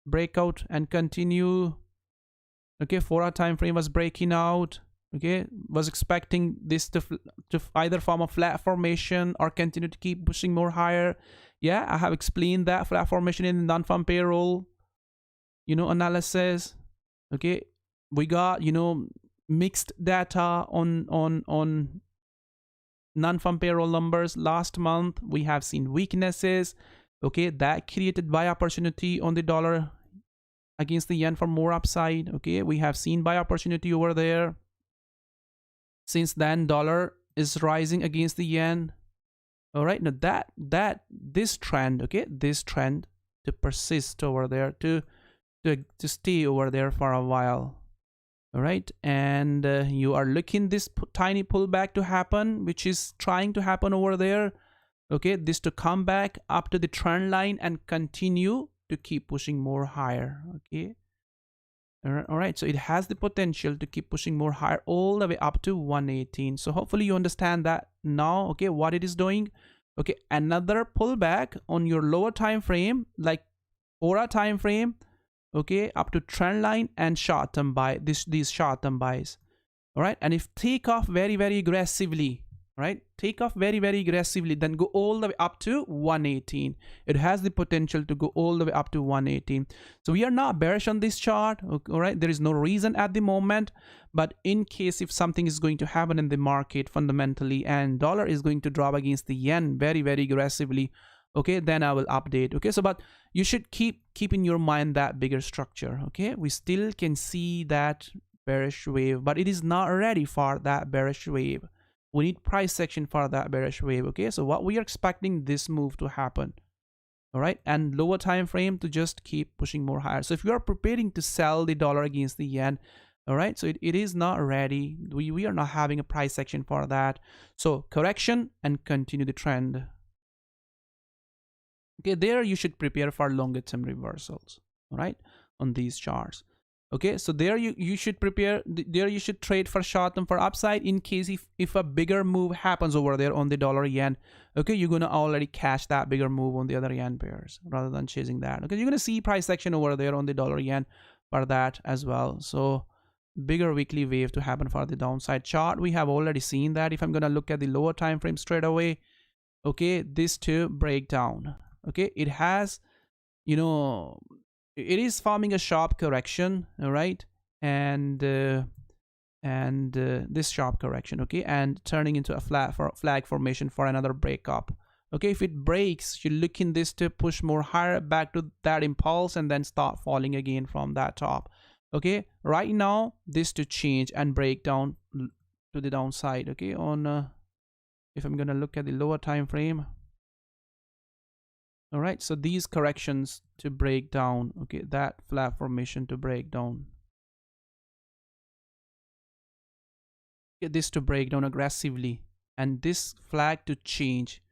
Speaker 1: breakout and continue. Okay, 4-hour time frame was breaking out. Okay, was expecting this to either form a flat formation or continue to keep pushing more higher. Yeah, I have explained that flat formation in the non-farm payroll, analysis. Okay, we got, mixed data on non-farm payroll numbers last month. We have seen weaknesses. Okay, that created buy opportunity on the dollar against the yen for more upside. Okay, we have seen buy opportunity over there. Since then, dollar is rising against the yen. All right, now this trend, okay, this trend to persist over there, to stay over there for a while. All right, and you are looking this tiny pullback to happen, which is trying to happen over there. Okay, this to come back up to the trend line and continue to keep pushing more higher. Okay. All right, so it has the potential to keep pushing more higher all the way up to 118. So hopefully you understand that now. Okay, what it is doing. Okay, another pullback on your lower time frame, like 4-hour time frame. Okay, up to trend line and short term buy, these short term buys. All right, and if take off very aggressively, right, take off very aggressively, then go all the way up to 118. It has the potential to go all the way up to 118. So we are not bearish on this chart. All right, there is no reason at the moment, but in case if something is going to happen in the market fundamentally and dollar is going to drop against the yen very aggressively, okay, then I will update. Okay, so but you should keep in your mind that bigger structure. Okay, we still can see that bearish wave, but it is not ready for that bearish wave. We need price action for that bearish wave. Okay, so what we are expecting this move to happen. All right, and lower time frame to just keep pushing more higher. So if you are preparing to sell the dollar against the yen, all right, so it is not ready. We are not having a price action for that. So correction and continue the trend. Okay, there you should prepare for longer term reversals. All right, on these charts. Okay, so there you should prepare, there you should trade for short term for upside in case if a bigger move happens over there on the dollar yen. Okay, you're gonna already catch that bigger move on the other yen pairs rather than chasing that. Okay, you're gonna see price action over there on the dollar yen for that as well. So bigger weekly wave to happen for the downside chart. We have already seen that. If I'm gonna look at the lower time frame straight away, okay, this to break down. Okay, it has, it is forming a sharp correction. All right, and this sharp correction, okay, and turning into a flag formation for another breakup. Okay, if it breaks, you look in this to push more higher back to that impulse and then start falling again from that top. Okay, right now this to change and break down to the downside. Okay, on if I'm gonna look at the lower time frame. All right, so these corrections to break down, okay, that flag formation to break down. Get this to break down aggressively and this flag to change,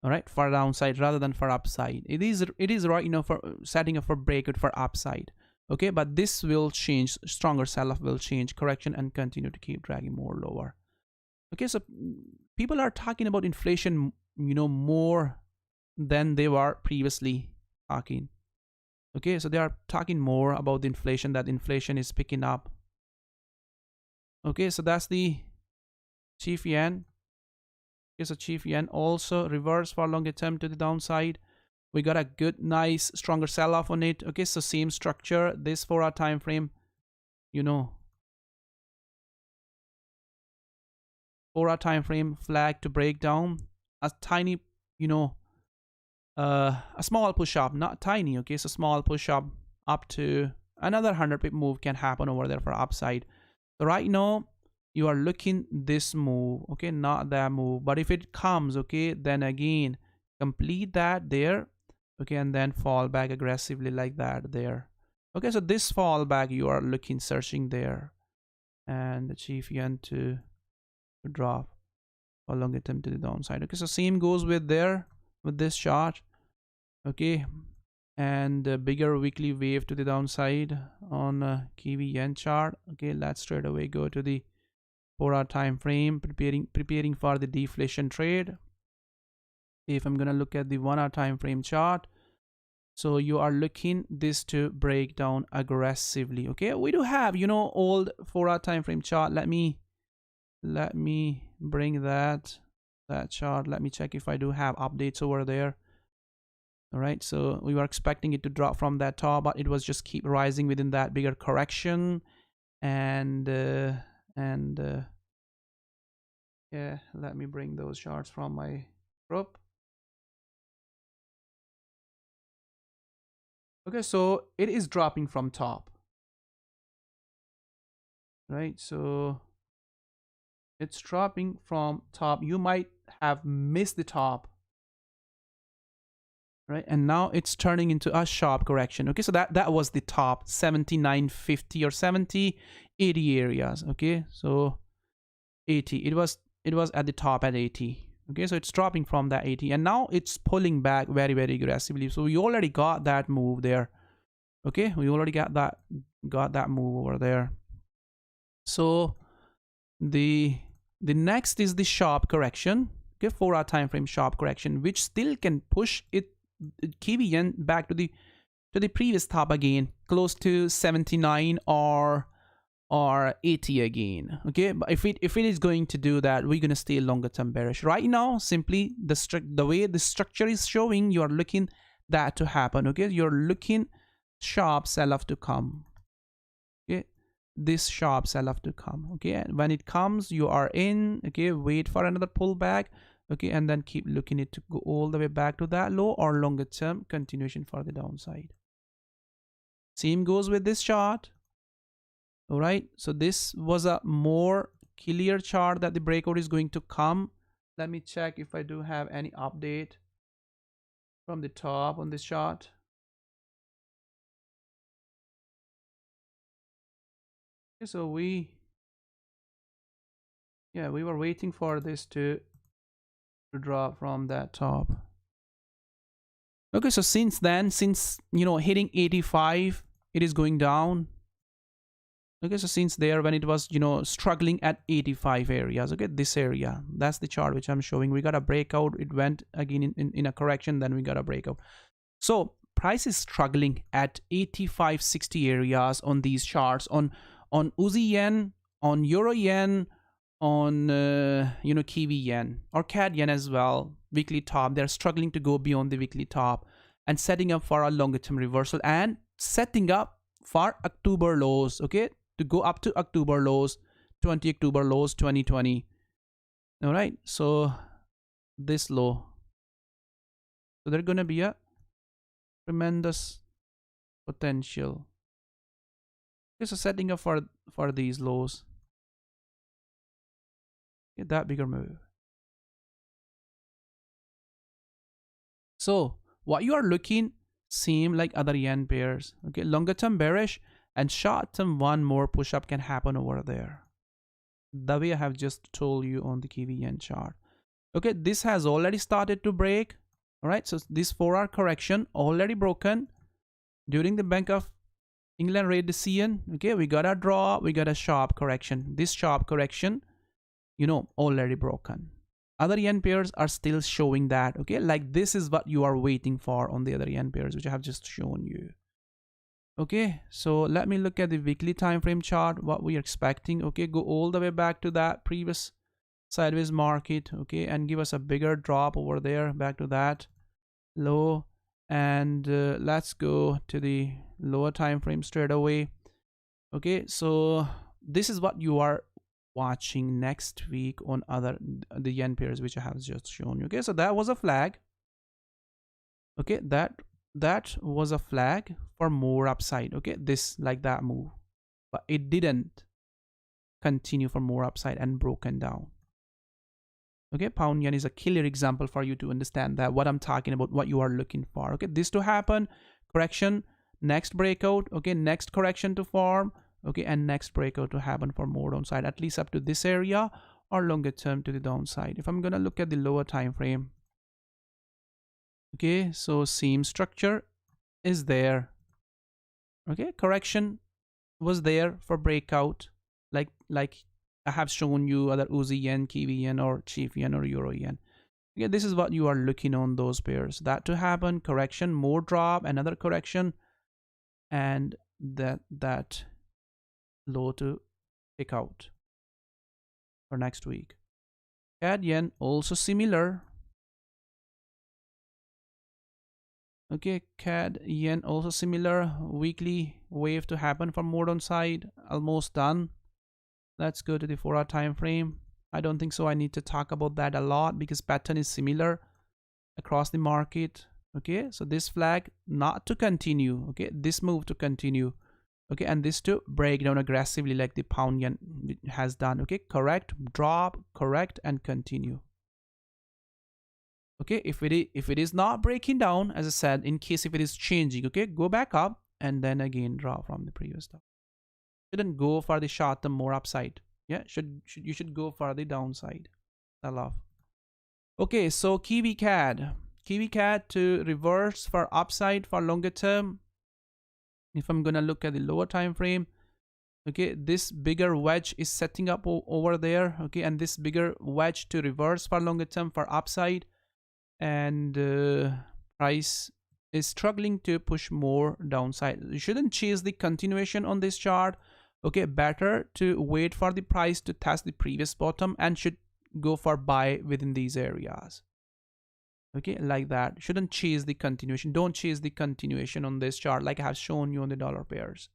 Speaker 1: all right, for downside rather than for upside. It is right, for setting up for breakout for upside. Okay, but this will change, stronger sell-off will change, correction and continue to keep dragging more lower. Okay, so people are talking about inflation, more than they were previously talking. Okay, so they are talking more about the inflation, that inflation is picking up. Okay, so that's the chief yen. Okay, so chief yen also reverse for longer term to the downside. We got a good, nice, stronger sell-off on it. Okay, so same structure. This 4-hour time frame, you know, 4-hour time frame flag to break down a tiny, you know, a small push up, not tiny. Okay, so small push up up to another 100 pip move can happen over there for upside. So right now you are looking this move, okay, not that move. But if it comes, okay, then again complete that there, okay, and then fall back aggressively like that there. Okay, so this fall back you are looking, searching there, and achieve yen to drop for longer term to the downside. Okay, so same goes with there with this chart. Okay, and a bigger weekly wave to the downside on Kiwi yen chart. Okay, let's straight away go to the 4-hour time frame, preparing for the deflation trade. If I'm gonna look at the 1-hour time frame chart, so you are looking this to break down aggressively. Okay, we do have, you know, old 4-hour time frame chart. Let me bring that chart. Let me check if I do have updates over there. All right, so we were expecting it to drop from that top, but it was just keep rising within that bigger correction. And yeah, let me bring those charts from my group. Okay, so it is dropping from top, right? So it's dropping from top. You might have missed the top, right? And now it's turning into a sharp correction. Okay, so that was the top 79.50 or 70.80 areas. Okay, so 80, it was at the top at 80. Okay, so it's dropping from that 80 and now it's pulling back very, very aggressively. So we already got that move there. Okay, we already got that move over there. So the next is the sharp correction. Okay, 4-hour time frame sharp correction, which still can push it Kiwi yen back to the previous top again, close to 79 or 80 again. Okay, but if it is going to do that, we're gonna stay longer term bearish. Right now, simply the way the structure is showing, you are looking that to happen. Okay, you're looking sharp sell-off to come. Okay, this sharp sell-off to come. Okay, and when it comes, you are in. Okay, wait for another pullback. Okay, and then keep looking it to go all the way back to that low or longer term continuation for the downside. Same goes with this chart. All right, so this was a more clear chart that the breakout is going to come. Let me check if I do have any update from the top on this chart. Okay, so we were waiting for this to drop from that top. Okay, so since then, you know, hitting 85, it is going down. Okay, so since there, when it was, you know, struggling at 85 areas, okay, this area, that's the chart which I'm showing. We got a breakout, it went again in a correction, then we got a breakout. So price is struggling at 85.60 areas on these charts, on Aussie yen, on Euro yen, on you know, Kiwi yen or CAD yen as well. Weekly top, they're struggling to go beyond the weekly top and setting up for a longer term reversal and setting up for October lows. Okay, to go up to October lows, 20 October lows 2020. All right, so this low, so there's gonna be a tremendous potential. Okay, so setting up for these lows, get that bigger move. So what you are looking seem like other yen pairs. Okay, longer term bearish and short term one more push up can happen over there, the way I have just told you on the Kiwi yen chart. Okay, this has already started to break. All right, so this 4-hour correction already broken during the Bank of England rate decision. Okay, we got a draw, we got a sharp correction. This sharp correction, you know, already broken. Other yen pairs are still showing that. Okay, like this is what you are waiting for on the other yen pairs, which I have just shown you. Okay, so let me look at the weekly time frame chart, what we are expecting. Okay, go all the way back to that previous sideways market. Okay, and give us a bigger drop over there, back to that low, And let's go to the lower time frame straight away. Okay, so this is what you are watching next week on the yen pairs which I have just shown you. Okay, so that was a flag. Okay, that was a flag for more upside. Okay, this like that move, but it didn't continue for more upside and broken down. Okay, pound yen is a clear example for you to understand that what I'm talking about, what you are looking for. Okay, this to happen, correction, next breakout, okay, next correction to form, okay, and next breakout to happen for more downside, at least up to this area, or longer term to the downside. If I'm gonna look at the lower time frame, okay, so same structure is there. Okay, correction was there for breakout, like I have shown you other Uzi yen, Kiwi yen, or Chief yen, or Euro yen. Okay, this is what you are looking on those pairs. That to happen, correction, more drop, another correction, and that low to pick out for next week. CAD yen also similar. Okay, CAD yen also similar, weekly wave to happen for more downside, almost done. Let's go to the 4-hour time frame. I don't think so I need to talk about that a lot because pattern is similar across the market. Okay, so this flag not to continue. Okay, this move to continue. Okay, and this to break down aggressively like the pound yen has done. Okay, correct, drop, correct, and continue. Okay, if it is not breaking down, as I said, in case if it is changing, okay, go back up and then again drop from the previous top. Shouldn't go for the short term more upside. Yeah, you should go for the downside. I love. Okay, so Kiwi CAD to reverse for upside for longer term. If I'm gonna look at the lower time frame, okay, this bigger wedge is setting up over there. Okay, and this bigger wedge to reverse for longer term for upside, and price is struggling to push more downside. You shouldn't chase the continuation on this chart. Okay, better to wait for the price to test the previous bottom and should go for buy within these areas. Okay, like that. Shouldn't chase the continuation. Don't chase the continuation on this chart like I have shown you on the dollar pairs.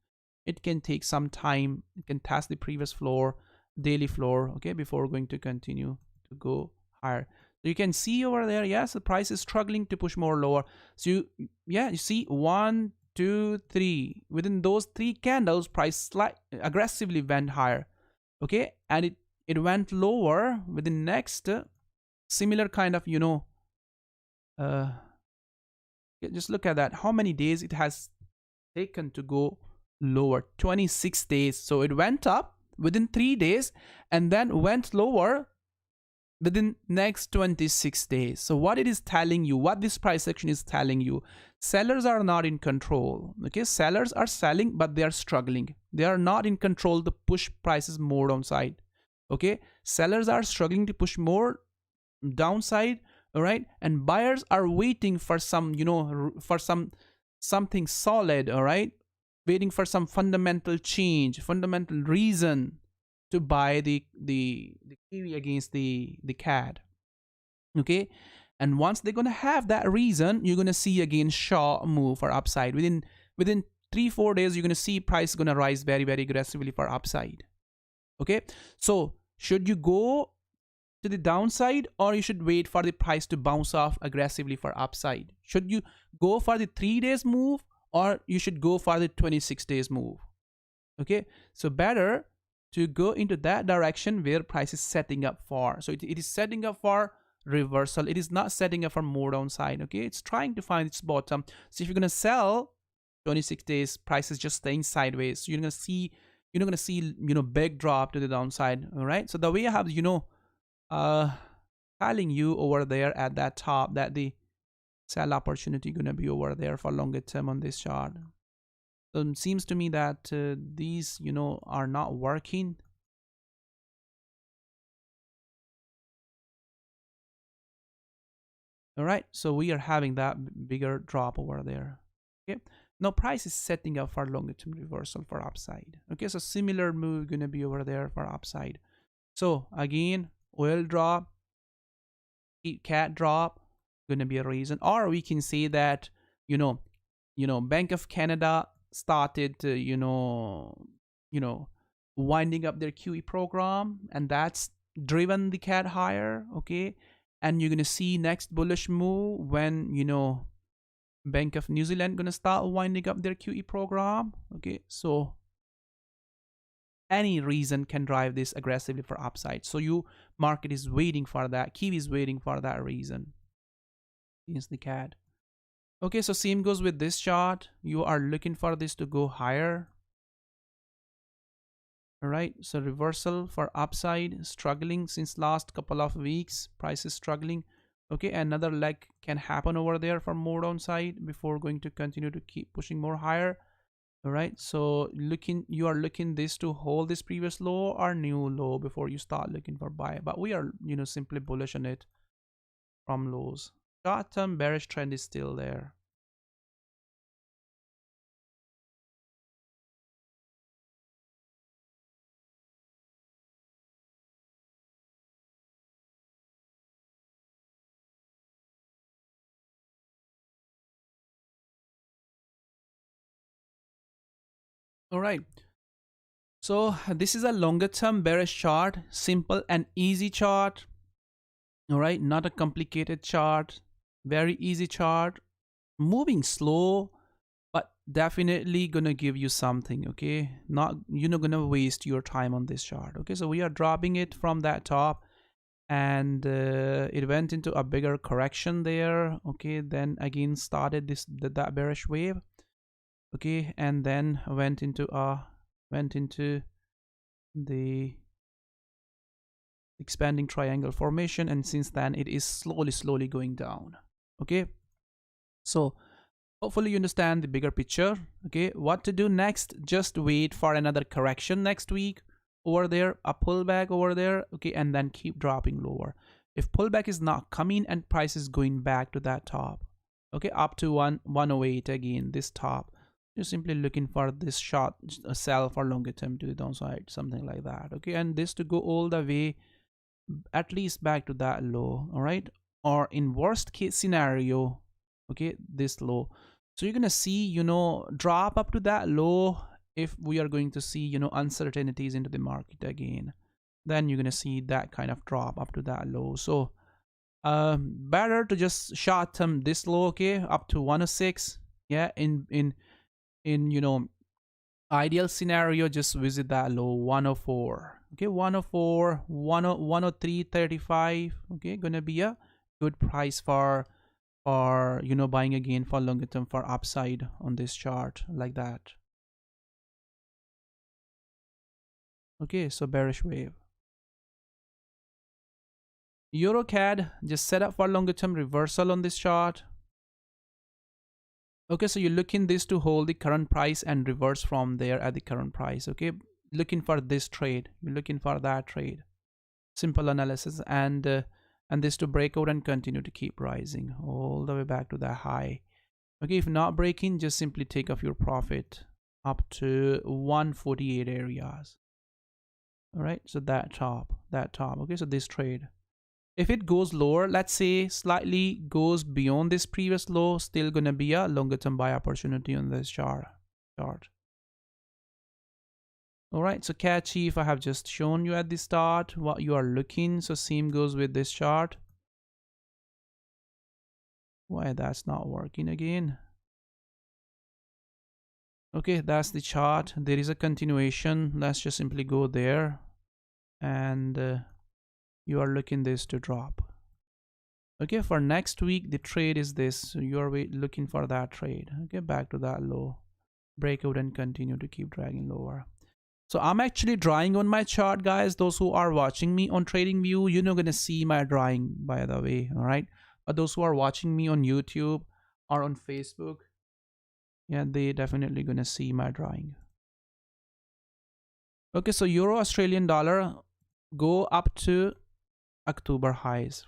Speaker 1: It can take some time. It can test the previous floor, daily floor, okay, before going to continue to go higher. So you can see over there, yes, the price is struggling to push more lower. So you see 1, 2, 3. Within those 3 candles, price aggressively went higher. Okay, and it went lower with the next similar kind of, just look at that. How many days it has taken to go lower? 26 days. So it went up within 3 days and then went lower within next 26 days. So what it is telling you, what this price action is telling you, sellers are not in control. Okay, sellers are selling, but they are struggling. They are not in control to push prices more downside. Okay, sellers are struggling to push more downside. All right, and buyers are waiting for some, for something solid. All right, waiting for some fundamental change, fundamental reason to buy the Kiwi against the CAD. Okay, and once they're gonna have that reason, you're gonna see again sharp move for upside. Within 3-4 days, you're gonna see price gonna rise very, very aggressively for upside. Okay, so should you go to the downside or you should wait for the price to bounce off aggressively for upside? Should you go for the 3 days move or you should go for the 26 days move? Okay, so better to go into that direction where price is setting up for. So it is setting up for reversal. It is not setting up for more downside. Okay, it's trying to find its bottom. So if you're gonna sell 26 days, price is just staying sideways. So you're not gonna see big drop to the downside. All right, so the way I have telling you over there at that top that the sell opportunity gonna be over there for longer term on this chart. So it seems to me that these are not working. All right, so we are having that bigger drop over there. Okay, now price is setting up for longer term reversal for upside. Okay, so similar move gonna be over there for upside. So again, oil drop, CAD drop, gonna be a reason, or we can say that you know, Bank of Canada started to, you know, winding up their QE program, and that's driven the CAD higher. Okay, and you're gonna see next bullish move when, Bank of New Zealand gonna start winding up their QE program. Okay, so any reason can drive this aggressively for upside. So you market is waiting for that. Kiwi is waiting for that reason against the CAD. Okay, so same goes with this chart. You are looking for this to go higher. All right, so reversal for upside, struggling since last couple of weeks. Price is struggling. Okay, another leg can happen over there for more downside before going to continue to keep pushing more higher. All right, so you are looking this to hold this previous low or new low before you start looking for buy. But we are, simply bullish on it from lows. Short-term bearish trend is still there. All right. So this is a longer term bearish chart, simple and easy chart. All right, not a complicated chart, very easy chart, moving slow, but definitely gonna give you something. Okay, you're not gonna waste your time on this chart. Okay, so we are dropping it from that top, and it went into a bigger correction there. Okay, then again started that bearish wave. Okay, and then went into the expanding triangle formation, and since then it is slowly going down. Okay, so hopefully you understand the bigger picture. Okay, what to do next? Just wait for another correction next week over there, a pullback over there. Okay, and then keep dropping lower. If pullback is not coming and price is going back to that top, okay, up to 108 again, this top, you're simply looking for this short sell for longer term to the downside, something like that. Okay, and this to go all the way at least back to that low. All right, or in worst case scenario, okay, this low. So you're gonna see, drop up to that low. If we are going to see, uncertainties into the market again, then you're gonna see that kind of drop up to that low. So better to just short term this low. Okay, up to 106. Yeah, in ideal scenario, just visit that low 104. Okay, 104, 103.35. Okay, gonna be a good price for buying again for longer term for upside on this chart like that. Okay, so bearish wave. EuroCAD just set up for longer term reversal on this chart. Okay, so you're looking this to hold the current price and reverse from there at the current price. Okay, looking for this trade, you're looking for that trade. Simple analysis, and this to break out and continue to keep rising all the way back to that high. Okay, if not breaking, just simply take off your profit up to 148 areas. All right, so that top. Okay, so this trade, if it goes lower, let's say slightly goes beyond this previous low, still gonna be a longer term buy opportunity on this chart. All right, so CAD Chief, I have just shown you at the start what you are looking. So same goes with this chart. Why that's not working again? Okay, that's the chart. There is a continuation. Let's just simply go there, and you are looking this to drop. Okay, for next week the trade is this, so you are looking for that trade. Okay, back to that low, breakout and continue to keep dragging lower. So I'm actually drawing on my chart, guys. Those who are watching me on TradingView, you're not gonna see my drawing, by the way. All right, but those who are watching me on YouTube or on Facebook, yeah, they definitely gonna see my drawing. Okay, so Euro Australian dollar go up to October highs.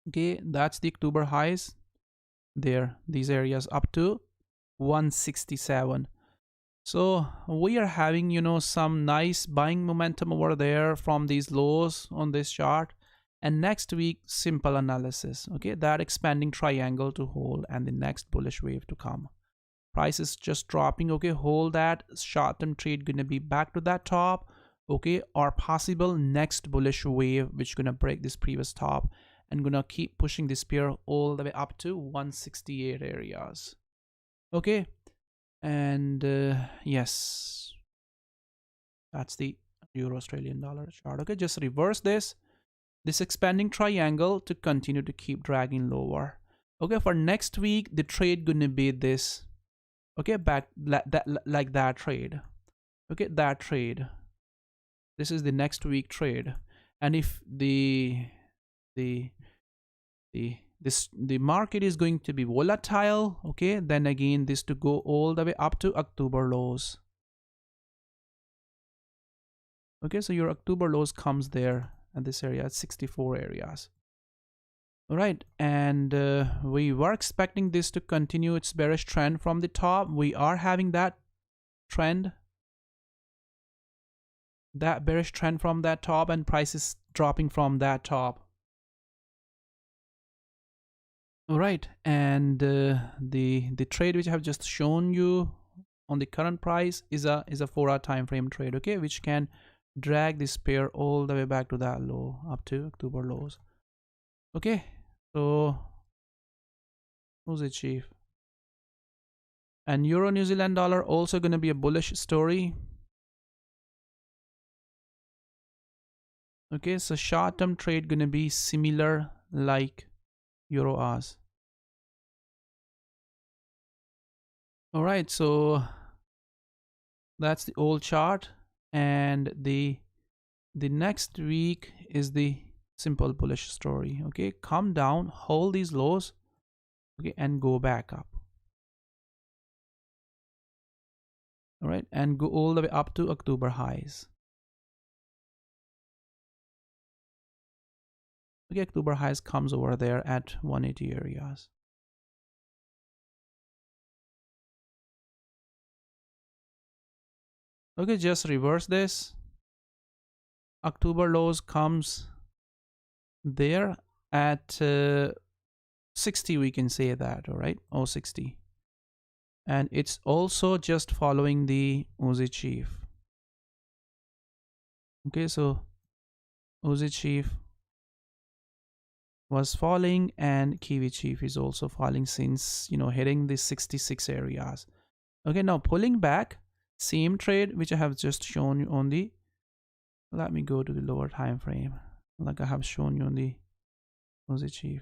Speaker 1: Okay, that's the October highs there, these areas up to 167. So we are having, some nice buying momentum over there from these lows on this chart, And next week, simple analysis, okay? That expanding triangle to hold and the next bullish wave to come. Price is just dropping, okay? Hold that short-term trade, gonna be back to that top, okay? Or possible next bullish wave, which gonna break this previous top and gonna keep pushing this pair all the way up to 168 areas, okay? And yes, that's the Euro Australian dollar chart, okay? Just reverse this expanding triangle to continue to keep dragging lower, okay? For next week, the trade gonna be this, okay? Back like that trade, okay? That trade, this is the next week trade. And if the market is going to be volatile, okay, then again this to go all the way up to October lows, okay? So your October lows comes there at this area at 64 areas. All right, and we were expecting this to continue its bearish trend from the top. We are having that trend, that bearish trend from that top, and prices dropping from that top. All right, and the trade which I have just shown you on the current price is a 4-hour time frame trade, okay, which can drag this pair all the way back to that low, up to October lows, okay? So who's it, chief? And Euro New Zealand dollar also going to be a bullish story, okay? So short-term trade going to be similar like Euro Oz. All right, so that's the old chart, and the next week is the simple bullish story, okay? Come down, hold these lows, okay, and go back up. All right, and go all the way up to October highs. Okay, October highs comes over there at 180 areas. Okay, just reverse this. October lows comes there at 60, we can say that, all right? 060. And it's also just following the Aussie chief. Okay, so Aussie chief was falling and Kiwi chief is also falling since, you know, hitting the 66 areas. Okay, now pulling back, same trade which I have just shown you on the, let me go to the lower time frame like I have shown you on the Aussie chief.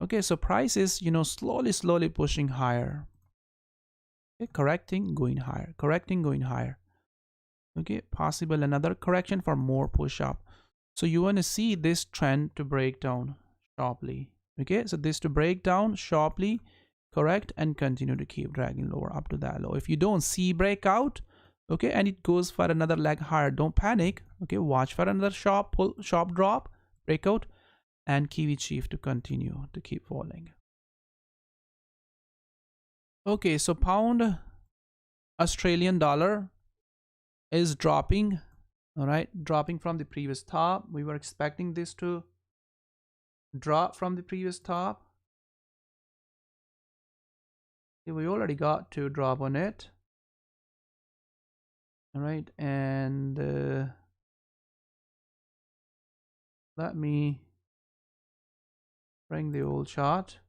Speaker 1: Okay, so price is, you know, slowly pushing higher. Okay, correcting, going higher, correcting, going higher. Okay, possible another correction for more push up. So you want to see this trend to break down sharply. Okay, so this to break down sharply, correct, and continue to keep dragging lower up to that low. If you don't see breakout, okay, and it goes for another leg higher, don't panic. Okay, watch for another sharp pull, sharp drop, breakout, and Kiwi chief to continue to keep falling. Okay, so pound Australian dollar is dropping, all right, dropping from the previous top. We were expecting this to drop from the previous top. Okay, we already got to drop on it, all right, and let me bring the old chart.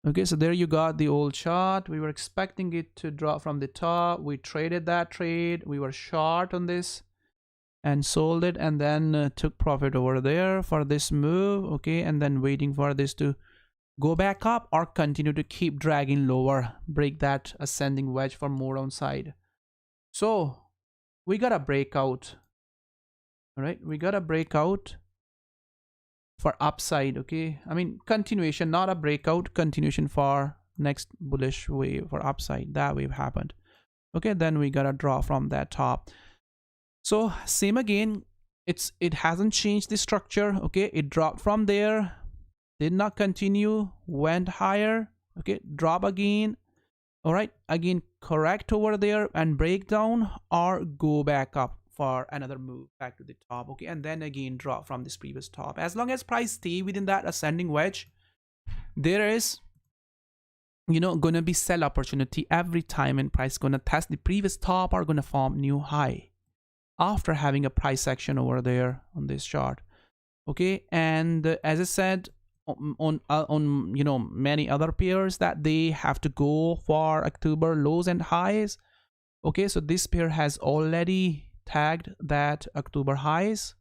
Speaker 1: Okay, so there you got the old chart. We were expecting it to drop from the top. We traded that trade. We were short on this and sold it, and then took profit over there for this move. Okay, and then waiting for this to go back up or continue to keep dragging lower, break that ascending wedge for more downside. So we got a breakout. All right, we got a breakout for upside. Okay, I mean continuation, not a breakout, continuation for next bullish wave for upside. That wave happened. Okay, then we got a draw from that top. So same again, it hasn't changed the structure. Okay, it dropped from there, did not continue, went higher. Okay, drop again. All right, again correct over there and break down or go back up for another move back to the top, okay, and then again drop from this previous top. As long as price stay within that ascending wedge, there is, you know, gonna be sell opportunity every time, and price gonna test the previous top or gonna form new high after having a price action over there on this chart, okay. And as I said, on you know, many other pairs that they have to go for October lows and highs, okay. So this pair has already tagged that October highs,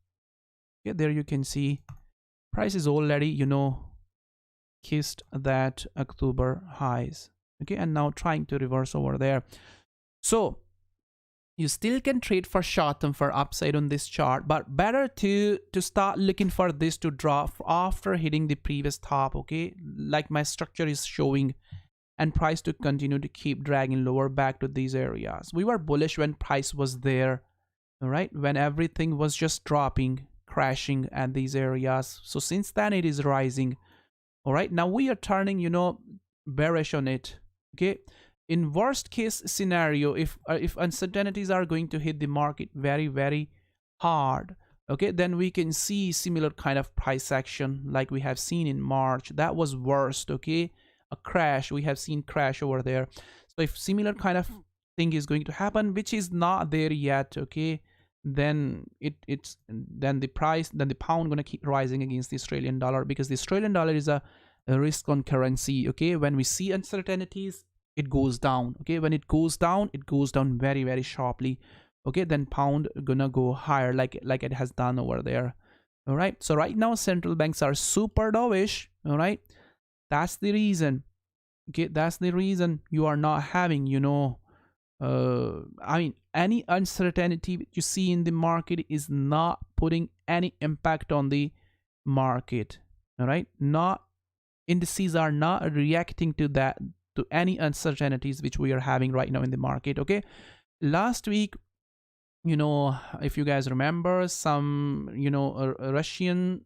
Speaker 1: okay. There you can see price is already, you know, kissed that October highs, okay, and now trying to reverse over there. So you still can trade for short term for upside on this chart, but better to start looking for this to drop after hitting the previous top, okay, like my structure is showing, and price to continue to keep dragging lower back to these areas. We were bullish when price was there, all right, when everything was just dropping, crashing at these areas. So since then it is rising, all right. Now we are turning, you know, bearish on it, okay. In worst case scenario, if uncertainties are going to hit the market very, very hard, okay, then we can see similar kind of price action like we have seen in March. That was worst, okay, a crash. We have seen crash over there. So if similar kind of thing is going to happen, which is not there yet, okay, then then the pound gonna keep rising against the Australian dollar, because the Australian dollar is a risk on currency, okay. When we see uncertainties, it goes down, okay. When it goes down very, very sharply, okay. Then pound gonna go higher like it has done over there, all right. So right now central banks are super dovish, all right. That's the reason, okay. That's the reason you are not having, you know, I mean, any uncertainty you see in the market is not putting any impact on the market, all right. Not indices are not reacting to that, to any uncertainties which we are having right now in the market, okay. Last week, you know, if you guys remember, some, you know, a Russian,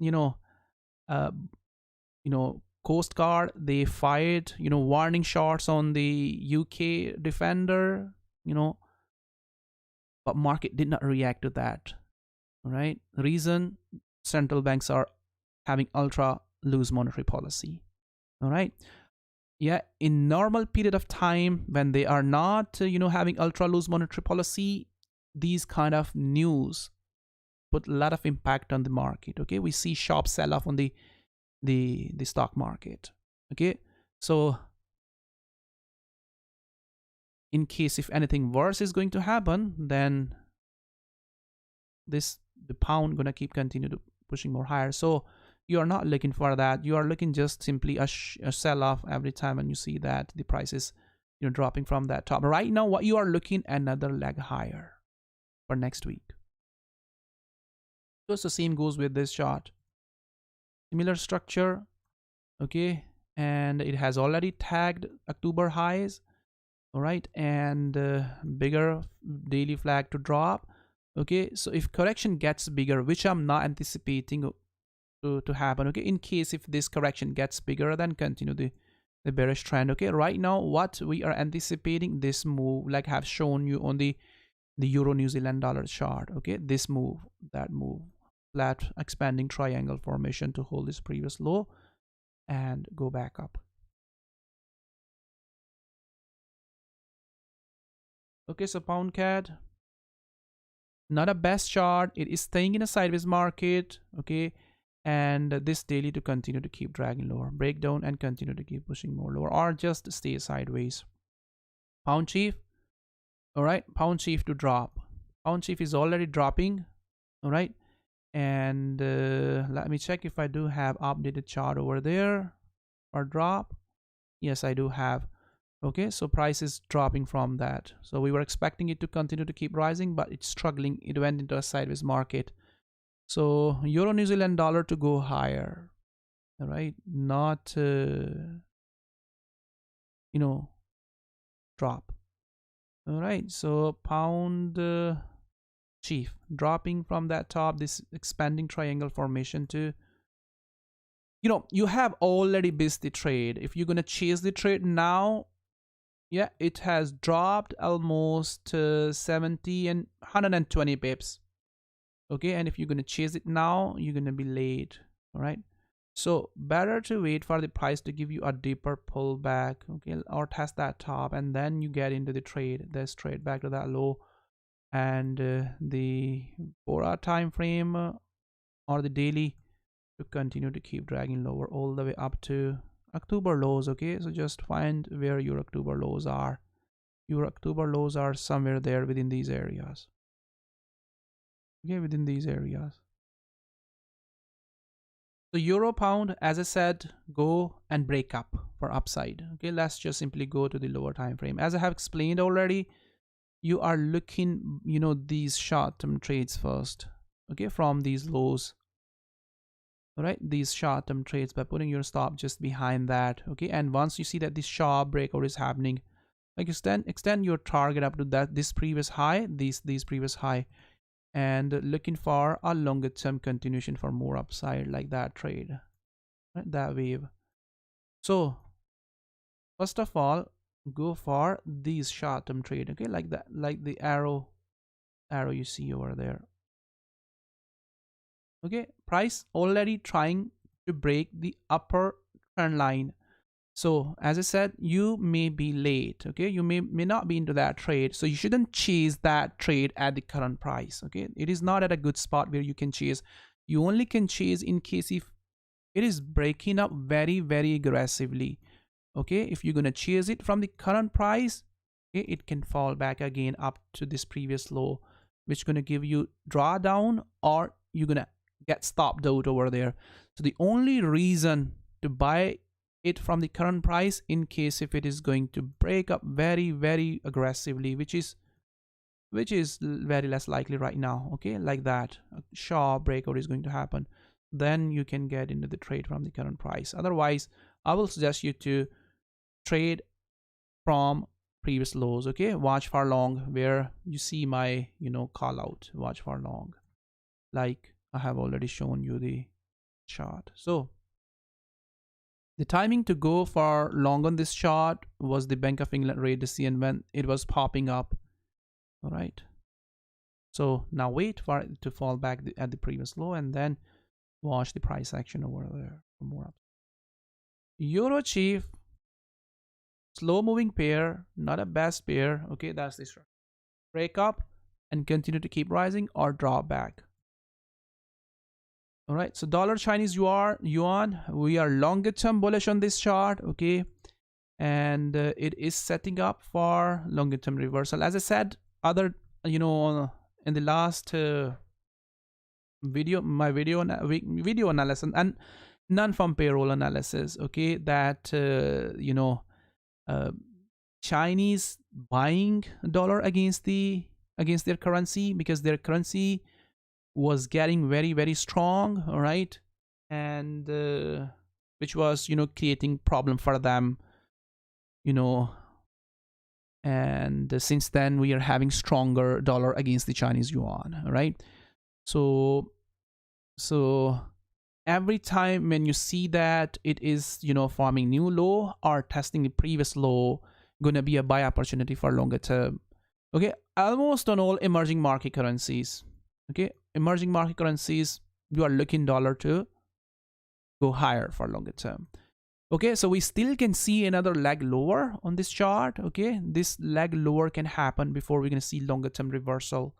Speaker 1: you know, Coast Guard, they fired, you know, warning shots on the UK defender, you know, but market did not react to that, all right. Reason, central banks are having ultra loose monetary policy, all right. Yeah, in normal period of time when they are not, you know, having ultra loose monetary policy, these kind of news put a lot of impact on the market, okay. We see sharp sell off on the stock market, okay. So in case if anything worse is going to happen, then the pound gonna keep continue to pushing more higher. So you are not looking for that. You are looking just simply a sell off every time when you see that the price is, you know, dropping from that top. Right now what you are looking, another leg higher for next week. Just the same goes with this chart, similar structure, okay, and it has already tagged October highs, all right, and bigger daily flag to drop, okay. So if correction gets bigger, which I'm not anticipating to happen, okay, in case if this correction gets bigger, then continue the bearish trend, okay. Right now what we are anticipating, this move, like I have shown you on the Euro New Zealand dollar chart, okay, this move, that move, flat expanding triangle formation to hold this previous low and go back up, okay. So pound CAD, not a best chart. It is staying in a sideways market, okay, and this daily to continue to keep dragging lower, breakdown and continue to keep pushing more lower, or just stay sideways. Pound chief, all right, pound chief to drop. Pound chief is already dropping, all right. And let me check if I do have updated chart over there or drop. Yes, I do have, okay. So price is dropping from that. So we were expecting it to continue to keep rising, but it's struggling. It went into a sideways market. So Euro New Zealand dollar to go higher, all right, not you know, drop, all right. So pound chief dropping from that top, this expanding triangle formation to, you know, you have already missed the trade. If you're gonna chase the trade now, yeah, it has dropped almost 70 and 120 pips. Okay, and if you're going to chase it now, you're going to be late. All right, so better to wait for the price to give you a deeper pullback, okay, or test that top, and then you get into the trade, this trade back to that low. And the 4-hour time frame or the daily to continue to keep dragging lower all the way up to October lows. Okay, so just find where your October lows are. Your October lows are somewhere there within these areas. Okay, within these areas. So euro pound, as I said, go and break up for upside. Okay, let's just simply go to the lower time frame. As I have explained already, you are looking, these short-term trades first. Okay, from these lows. All right, these short-term trades by putting your stop just behind that. Okay, and once you see that this sharp breakout is happening, like extend your target up to this previous high, these previous high, and looking for a longer term continuation for more upside, like that trade, right, that wave. So first of all, go for these short-term trade. Okay, like that, like the arrow you see over there. Okay, price already trying to break the upper trend line. So as I said, you may be late. Okay, you may not be into that trade, so you shouldn't chase that trade at the current price. Okay, it is not at a good spot where you can chase. You only can chase in case if it is breaking up very, very aggressively. Okay, if you're gonna chase it from the current price, okay, it can fall back again up to this previous low, which gonna give you drawdown, or you're gonna get stopped out over there. So the only reason to buy it from the current price, in case if it is going to break up very, very aggressively, which is very less likely right now. Okay, like that, a sharp breakout is going to happen, then you can get into the trade from the current price. Otherwise, I will suggest you to trade from previous lows. Okay, watch for long, where you see my call out, watch for long, like I have already shown you the chart. So the timing to go for long on this chart was the Bank of England rate decision when it was popping up. All right, so now wait for it to fall back at the previous low, and then watch the price action over there for more up. Euro chief, slow moving pair, not a best pair. Okay, that's this. Break up and continue to keep rising or drop back. All right, so dollar Chinese yuan, we are longer term bullish on this chart. Okay, and it is setting up for longer term reversal. As I said, in the last video, my video analysis and non-farm payroll analysis, okay, that Chinese buying dollar against their currency, because their currency was getting very, very strong. All right, and which was creating problem for them, and since then we are having stronger dollar against the Chinese yuan. All right, so every time when you see that it is forming new low or testing the previous low, gonna be a buy opportunity for longer term. Okay, almost on all emerging market currencies. Okay, emerging market currencies, you are looking dollar to go higher for longer term. Okay, so we still can see another leg lower on this chart. Okay, this leg lower can happen before we're gonna see longer term reversal.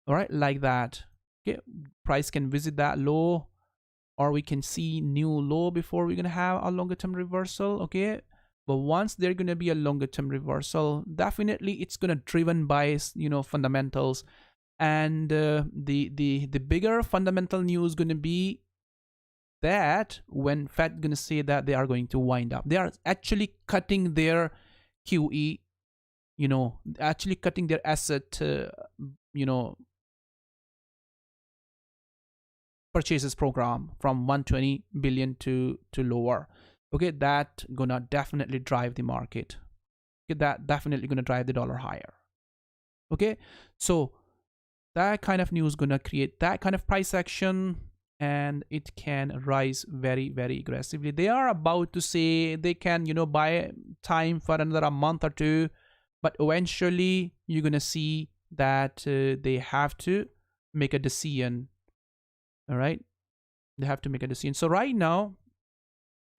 Speaker 1: All right, like that. Okay, price can visit that low, or we can see new low before we're gonna have a longer term reversal. Okay, but once there's gonna be a longer term reversal, definitely it's gonna driven by fundamentals, and the bigger fundamental news gonna be that when Fed gonna say that they are going to wind up, they are actually cutting their QE, actually cutting their asset purchases program from 120 billion to lower. Okay, that gonna definitely drive the market. Okay, that definitely gonna drive the dollar higher. Okay, so that kind of news gonna create that kind of price action, and it can rise very, very aggressively. They are about to say they can buy time for another month or two, but eventually you're gonna see that they have to make a decision. All right, they have to make a decision. So right now,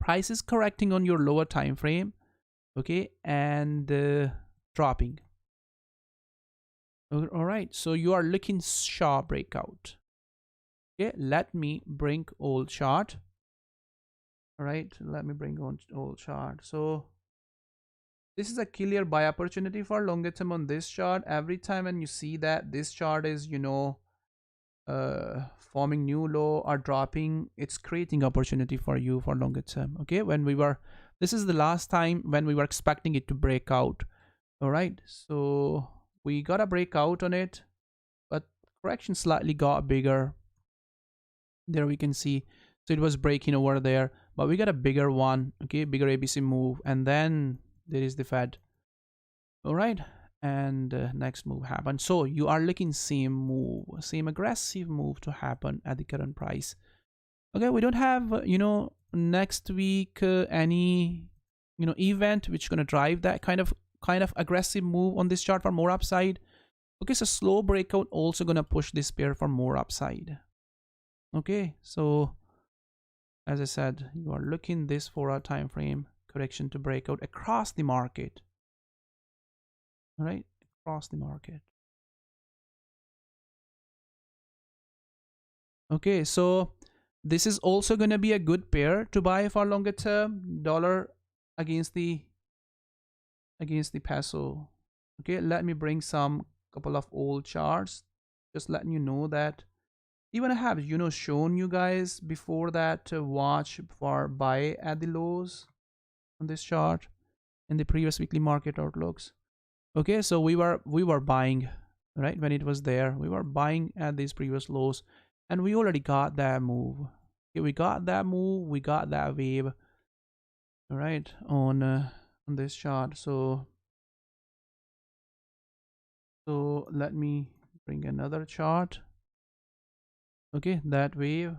Speaker 1: price is correcting on your lower time frame, okay, and dropping. All right, so you are looking sharp breakout. Okay, let me bring old chart. All right, let me bring on old chart. So this is a clear buy opportunity for longer term on this chart. Every time when you see that this chart is, you know, forming new low or dropping, it's creating opportunity for you for longer term. Okay, when we were, this is the last time when we were expecting it to break out. All right, so we got a breakout on it, but correction slightly got bigger. There we can see, so it was breaking over there, but we got a bigger one. Okay, bigger ABC move, and then there is the Fed. All right, and next move happened. So you are looking same move, same aggressive move to happen at the current price. Okay, we don't have you know, next week any, you know, event which is going to drive that kind of aggressive move on this chart for more upside. Okay, so slow breakout also going to push this pair for more upside. Okay, so as I said, you are looking this 4-hour time frame correction to breakout across the market. All right, across the market. Okay, so this is also going to be a good pair to buy for longer term, dollar against the peso. Okay, let me bring some couple of old charts, just letting you know that even I have, you know, shown you guys before that to watch for buy at the lows on this chart in the previous weekly market outlooks. Okay, so we were buying, right, when it was there. We were buying at these previous lows, and we already got that move. Okay, we got that move, we got that wave, all right, on this chart. So let me bring another chart. Okay, that wave,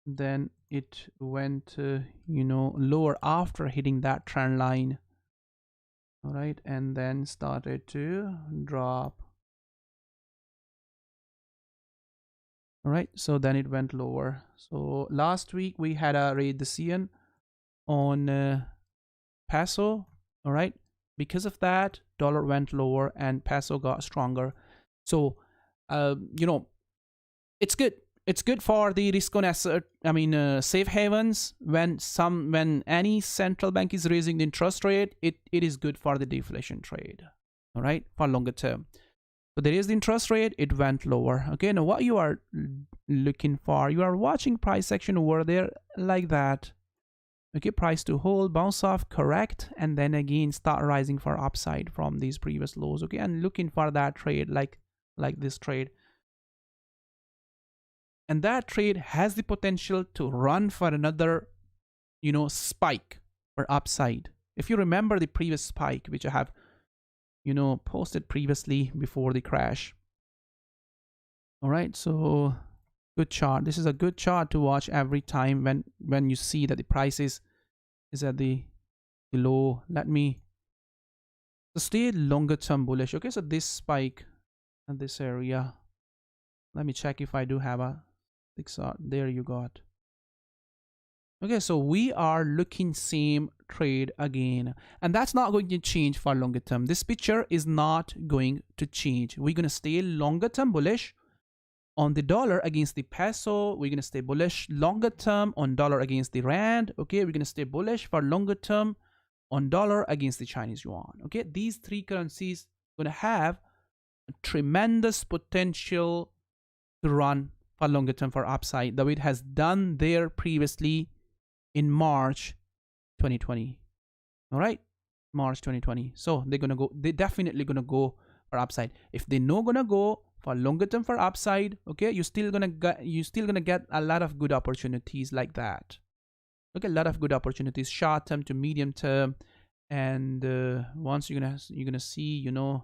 Speaker 1: then it went you know, lower after hitting that trend line. All right, and then started to drop. All right, so then it went lower. So last week we had a rate decision on peso. All right, because of that, dollar went lower and peso got stronger. So you know, it's good. It's good for the risk on asset, I mean safe havens. When any central bank is raising the interest rate, it is good for the deflation trade. All right, for longer term. So there is the interest rate, it went lower. Okay, now what you are looking for, you are watching price action over there like that. Okay, price to hold, bounce off, correct, and then again start rising for upside from these previous lows. Okay, and looking for that trade like this trade. And that trade has the potential to run for another, you know, spike or upside. If you remember the previous spike, which I have, you know, posted previously before the crash. All right, so good chart. This is a good chart to watch every time when you see that the price is at the low. Let me stay longer term bullish. Okay, so this spike in this area, let me check if I do have a 6R. There you got. Okay, so we are looking same trade again, and that's not going to change for longer term. This picture is not going to change. We're going to stay longer term bullish on the dollar against the peso. We're going to stay bullish longer term on dollar against the rand. Okay, we're going to stay bullish for longer term on dollar against the Chinese yuan. Okay, these three currencies are going to have a tremendous potential to run for longer term for upside, though it has done there previously in March 2020. All right, March 2020. So they're gonna go, they're definitely gonna go for upside. If they're not gonna go for longer term for upside, okay, you're still gonna get a lot of good opportunities like that. Okay, a lot of good opportunities, short term to medium term, and once you're gonna see, you know,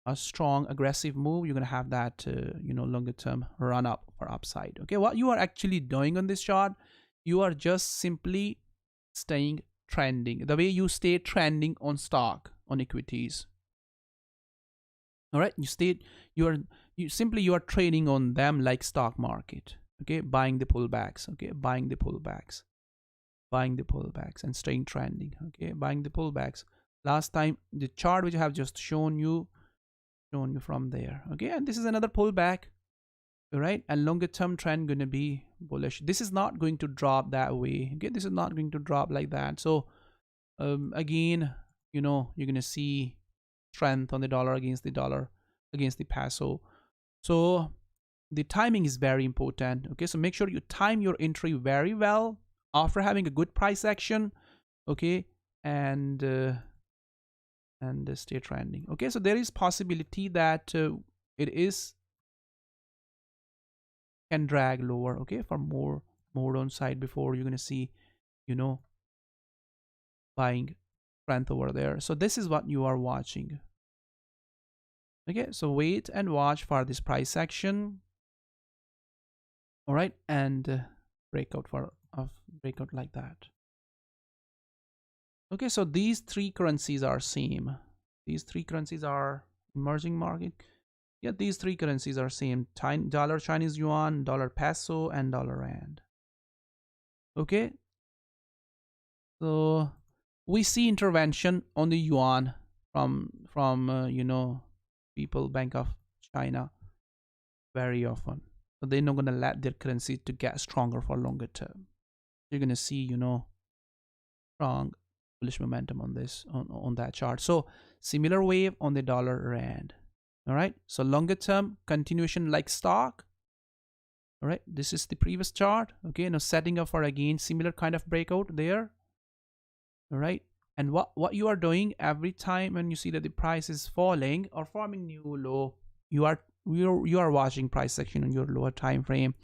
Speaker 1: a strong aggressive move, you're gonna have that you know, longer term run up for upside. Okay, what you are actually doing on this chart, you are just simply staying trending, the way you stay trending on stock, on equities. All right, you are you are trading on them like stock market. Okay, buying the pullbacks. Okay, buying the pullbacks, buying the pullbacks, and staying trending. Okay, buying the pullbacks. Last time the chart which I have just shown you from there. Okay, and this is another pullback. All right, and longer term trend going to be bullish. This is not going to drop that way. Okay, this is not going to drop like that. So again, you know, you're going to see strength on the dollar against the peso. So the timing is very important. Okay, so make sure you time your entry very well after having a good price action. Okay, and stay trending. Okay, so there is possibility that it is can drag lower. Okay, for more downside before you're gonna see, you know, buying strength over there. So this is what you are watching. Okay, so wait and watch for this price action. All right, and breakout for breakout like that. Okay, so these three currencies are same. These three currencies are emerging market. Yeah, these three currencies are same. Dollar Chinese yuan, dollar peso, and dollar rand. Okay, so we see intervention on the yuan from you know, people Bank of China very often. So they're not gonna let their currency to get stronger for longer term. You're gonna see, you know, strong bullish momentum on this on that chart. So similar wave on the dollar rand. All right, so longer term continuation like stock. All right, this is the previous chart. Okay, now setting up for again similar kind of breakout there. All right, and what you are doing every time when you see that the price is falling or forming new low, you are watching price action on your lower time frame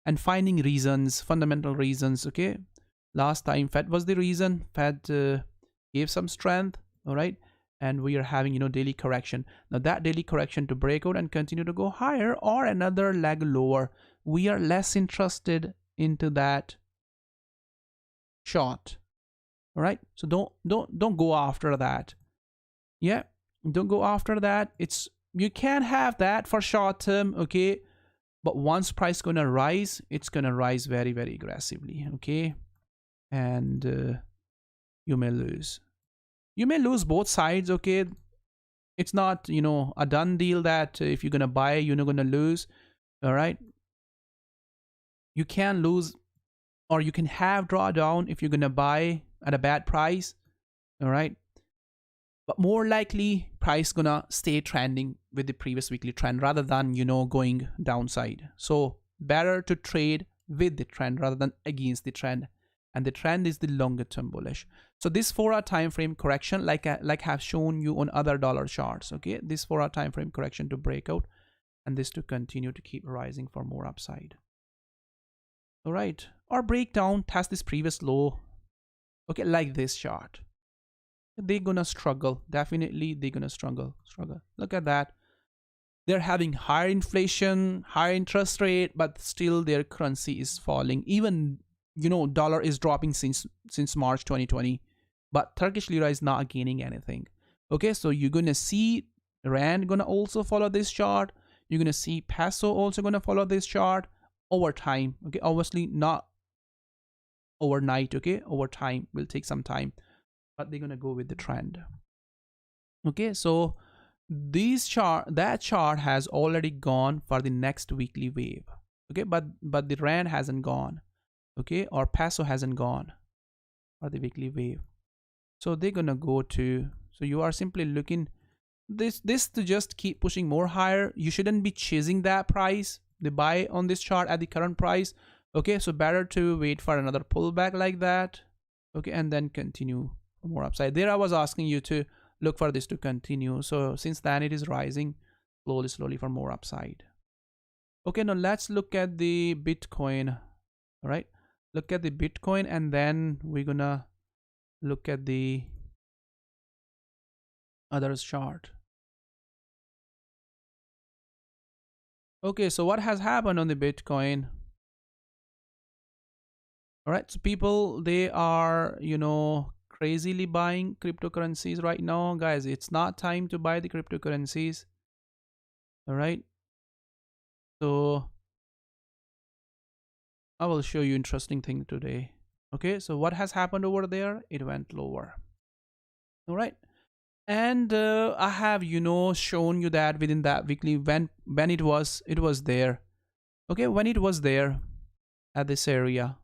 Speaker 1: and finding reasons, fundamental reasons. Okay, last time Fed was the reason. Fed gave some strength. All right, and we are having, you know, daily correction. Now that daily correction to break out and continue to go higher or another leg lower, we are less interested into that short. All right, so don't go after that. Yeah, don't go after that. It's, you can have that for short term. Okay, but once price gonna rise, it's gonna rise very aggressively. Okay, and you may lose both sides. Okay, it's not, you know, a done deal that if you're gonna buy you're not gonna lose. All right, you can lose or you can have drawdown if you're gonna buy at a bad price. All right, but more likely price gonna stay trending with the previous weekly trend rather than, you know, going downside. So better to trade with the trend rather than against the trend, and the trend is the longer term bullish. So this 4-hour time frame correction, like have shown you on other dollar charts. Okay, this 4-hour time frame correction to break out and this to continue to keep rising for more upside. All right, or breakdown, test this previous low. Okay, like this chart, they're gonna struggle. Definitely they're gonna struggle. Look at that, they're having higher inflation, higher interest rate, but still their currency is falling. Even, you know, dollar is dropping since March 2020, but Turkish lira is not gaining anything. Okay, so you're gonna see rand gonna also follow this chart. You're gonna see peso also gonna follow this chart over time. Okay, obviously not overnight. Okay, over time will take some time, but they're gonna go with the trend. Okay, so that chart has already gone for the next weekly wave. Okay, but the rand hasn't gone. Okay, or peso hasn't gone for the weekly wave. So they're gonna go to, so you are simply looking this to just keep pushing more higher. You shouldn't be chasing that price, the buy on this chart at the current price. Okay, so better to wait for another pullback like that. Okay, and then continue for more upside. There I was asking you to look for this to continue. So since then it is rising slowly for more upside. Okay, now let's look at the Bitcoin. All right, look at the Bitcoin, and then we're gonna look at the others chart. Okay, so what has happened on the Bitcoin? All right, so people, they are, you know, crazily buying cryptocurrencies right now. Guys, it's not time to buy the cryptocurrencies. All right. So I will show you interesting thing today. Okay. So what has happened over there? It went lower. All right. And I have, shown you that within that weekly when it was there. Okay. When it was there at this area.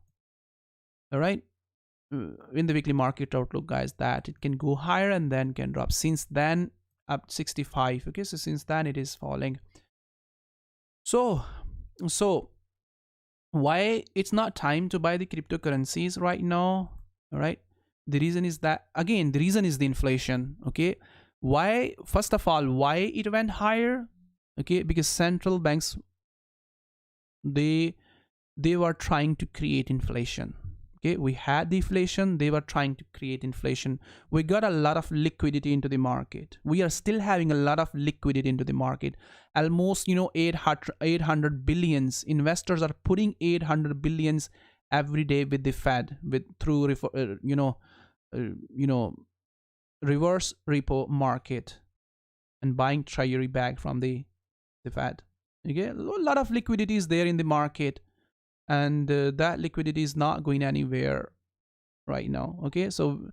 Speaker 1: All right. In the weekly market outlook, guys, that it can go higher and then can drop. Since then, up 65. Okay. So since then it is falling. So why it's not time to buy the cryptocurrencies right now? All right. The reason is that, again, the reason is the inflation. Okay. Why? First of all, why it went higher? Okay, because central banks, they they were trying to create inflation. Okay, we had deflation, they were trying to create inflation. We got a lot of liquidity into the market. We are still having a lot of liquidity into the market. Almost 800 billions. Investors are putting 800 billions every day with the Fed, with through you know reverse repo market, and buying treasury back from the Fed. Okay, a lot of liquidity is there in the market, and that liquidity is not going anywhere right now. Okay, so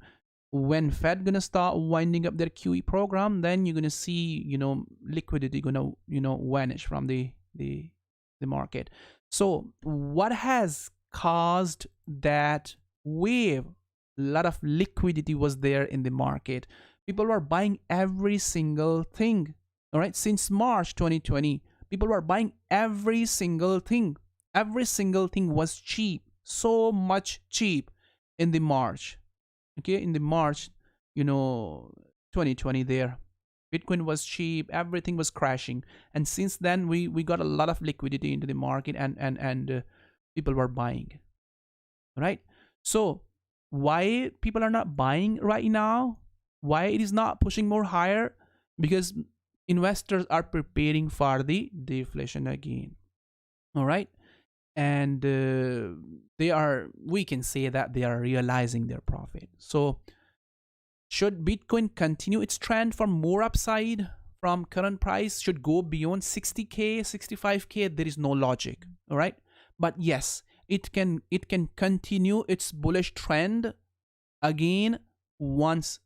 Speaker 1: when Fed gonna start winding up their QE program, then you're gonna see liquidity gonna vanish from the market. So what has caused that wave? A lot of liquidity was there in the market. People were buying every single thing. All right, since March 2020, people were buying every single thing. Every single thing was cheap, so much cheap in the March. Okay, in the March, 2020 there. Bitcoin was cheap, everything was crashing. And since then, we got a lot of liquidity into the market, and people were buying. Right? So why people are not buying right now? Why it is not pushing more higher? Because investors are preparing for the deflation again. All right. And we can say that they are realizing their profit. So should Bitcoin continue its trend for more upside from current price, should go beyond 60K, 65K? There is no logic. All right. But yes, it can continue its bullish trend again once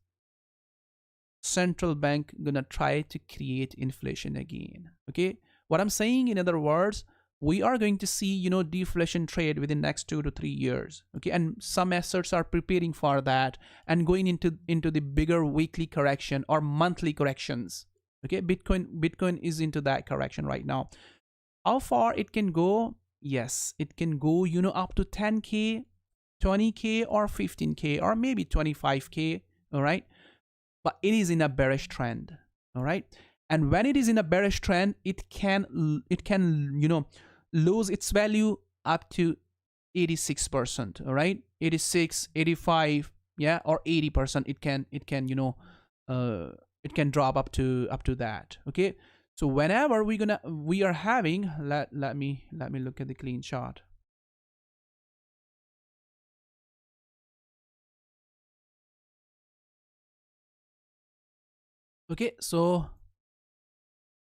Speaker 1: central bank gonna try to create inflation again. Okay, what I'm saying, in other words, we are going to see deflation trade within next 2 to 3 years. Okay, and some assets are preparing for that and going into the bigger weekly correction or monthly corrections. Okay, Bitcoin is into that correction right now. How far it can go? Yes, it can go up to 10K, 20K, or 15K, or maybe 25K. All right, but it is in a bearish trend. All right, and when it is in a bearish trend, it can lose its value up to 86%. All right, 86, 85, yeah, or 80%. It can drop up to that. Okay, so whenever we are having, let me look at the clean chart. Okay, so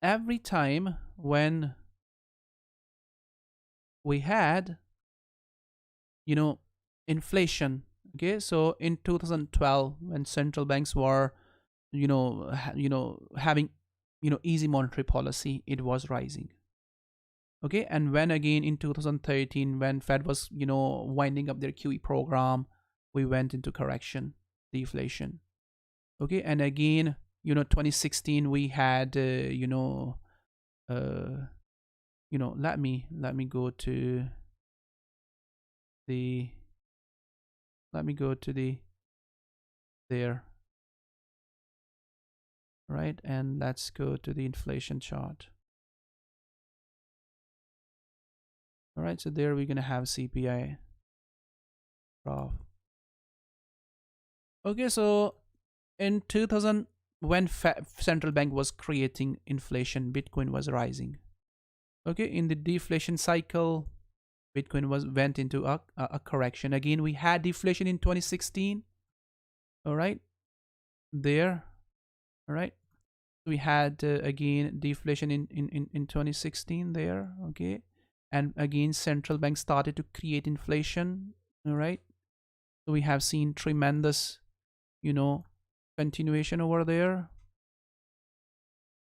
Speaker 1: every time when we had inflation, okay, so in 2012, when central banks were having easy monetary policy, it was rising. Okay, and when again in 2013, when Fed was winding up their QE program, we went into correction, deflation. Okay, and again 2016 we had let me go to the there, right, and let's go to the inflation chart. All right, so there we're gonna have CPI drop. Okay, so in 2000, when central bank was creating inflation, Bitcoin was rising. Okay, in the deflation cycle, Bitcoin went into a correction. Again, we had deflation in 2016. All right, there. All right, We had again deflation in 2016 there, okay, and again central bank started to create inflation. All right, so we have seen tremendous, you know, continuation over there.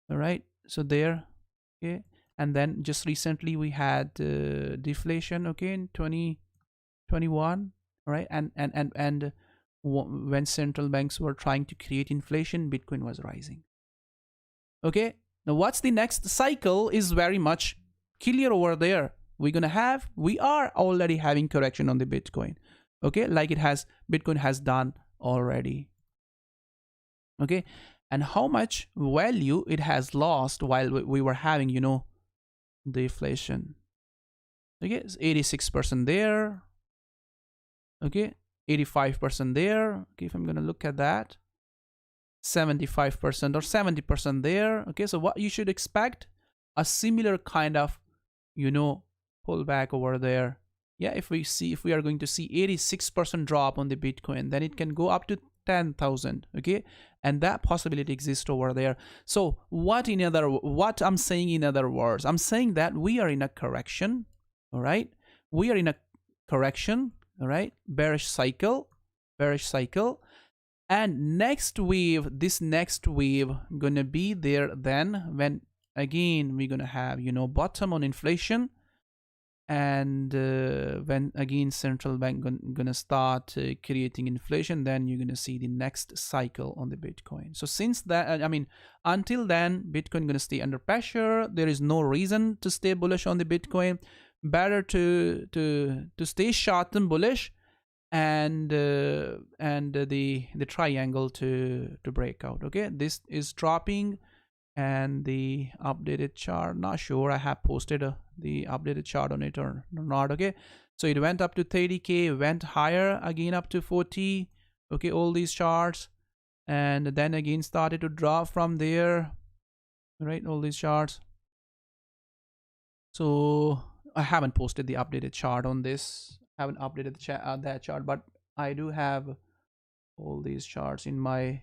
Speaker 1: All right, so there, okay, and then just recently we had deflation, okay, in 2021. All right, and when central banks were trying to create inflation, Bitcoin was rising. Okay, now what's the next cycle is very much clear over there. We are already having correction on the Bitcoin. Okay, like Bitcoin has done already. Okay, and how much value it has lost while we were having, you know, deflation. Okay, it's 86% there. Okay, 85% there. Okay, if I'm gonna look at that, 75% or 70% there. Okay, so what you should expect, a similar kind of, you know, pullback over there. Yeah, if we are going to see 86% drop on the Bitcoin, then it can go up to 10,000. Okay, and that possibility exists over there. So what I'm saying in other words, I'm saying that we are in a correction. All right, we are in a correction. All right, bearish cycle. And this next wave gonna be there then when again we're gonna have, you know, bottom on inflation, and when again central bank gonna start creating inflation, then you're gonna see the next cycle on the Bitcoin. So since that, I mean, until then, Bitcoin gonna stay under pressure. There is no reason to stay bullish on the Bitcoin. Better to stay short and bullish, and the triangle to break out. Okay, this is dropping, and the updated chart, not sure I have posted the updated chart on it or not. Okay, so it went up to 30k, went higher again up to 40. Okay, all these charts, and then again started to drop from there, right? All these charts. So I haven't posted the updated chart on this, haven't updated that chart, but I do have all these charts in my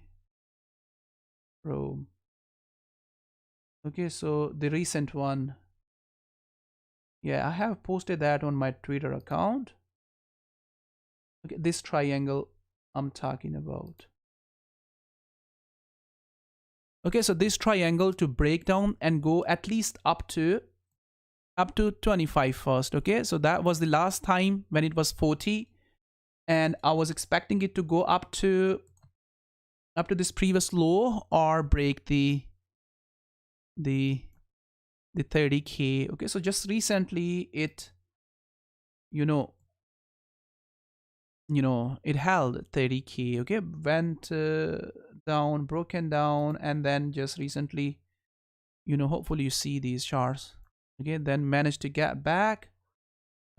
Speaker 1: room. Okay, so the recent one, yeah, I have posted that on my Twitter account. Okay, this triangle I'm talking about. Okay, so this triangle to break down and go at least up to 25 first. Okay, so that was the last time when it was 40, and I was expecting it to go up to this previous low or break the 30k. Okay, so just recently it, you know, it held 30k. Okay, went down, broken down, and then just recently, you know, hopefully you see these charts. Okay, then managed to get back.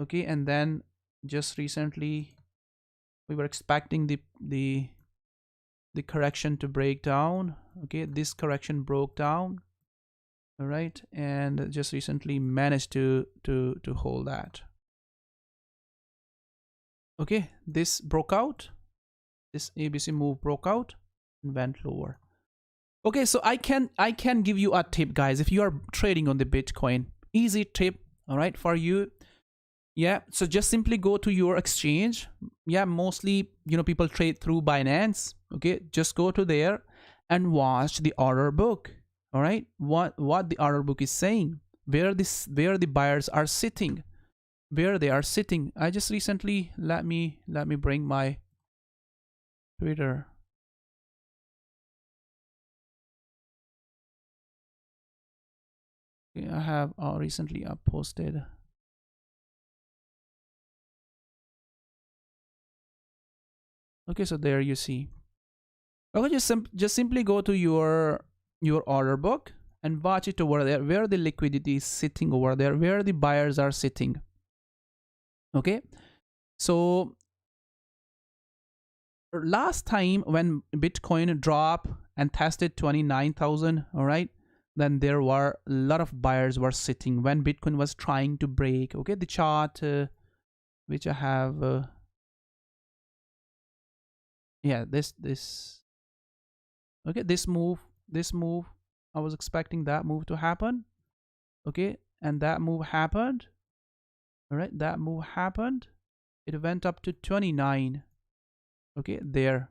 Speaker 1: Okay, and then just recently we were expecting the correction to break down. Okay, this correction broke down. All right, and just recently managed to hold that. Okay, this broke out, this ABC move broke out and went lower. Okay, so I can give you a tip, guys, if you are trading on the Bitcoin. Easy tip, all right, for you. Yeah, so just simply go to your exchange. Yeah, mostly, you know, people trade through Binance. Okay, just go to there and watch the order book. All right, what the order book is saying, where the buyers are sitting, where they are sitting. I just recently, let me bring my Twitter. Okay, I have recently posted. Okay, so there you see. Okay, just simply go to your order book and watch it over there, where the liquidity is sitting over there, where the buyers are sitting. Okay, so last time when Bitcoin dropped and tested 29,000, all right, then there were a lot of buyers were sitting when Bitcoin was trying to break. Okay, the chart which I have, yeah, this okay, this move, I was expecting that move to happen. Okay, and that move happened. All right, that move happened. It went up to 29. Okay, there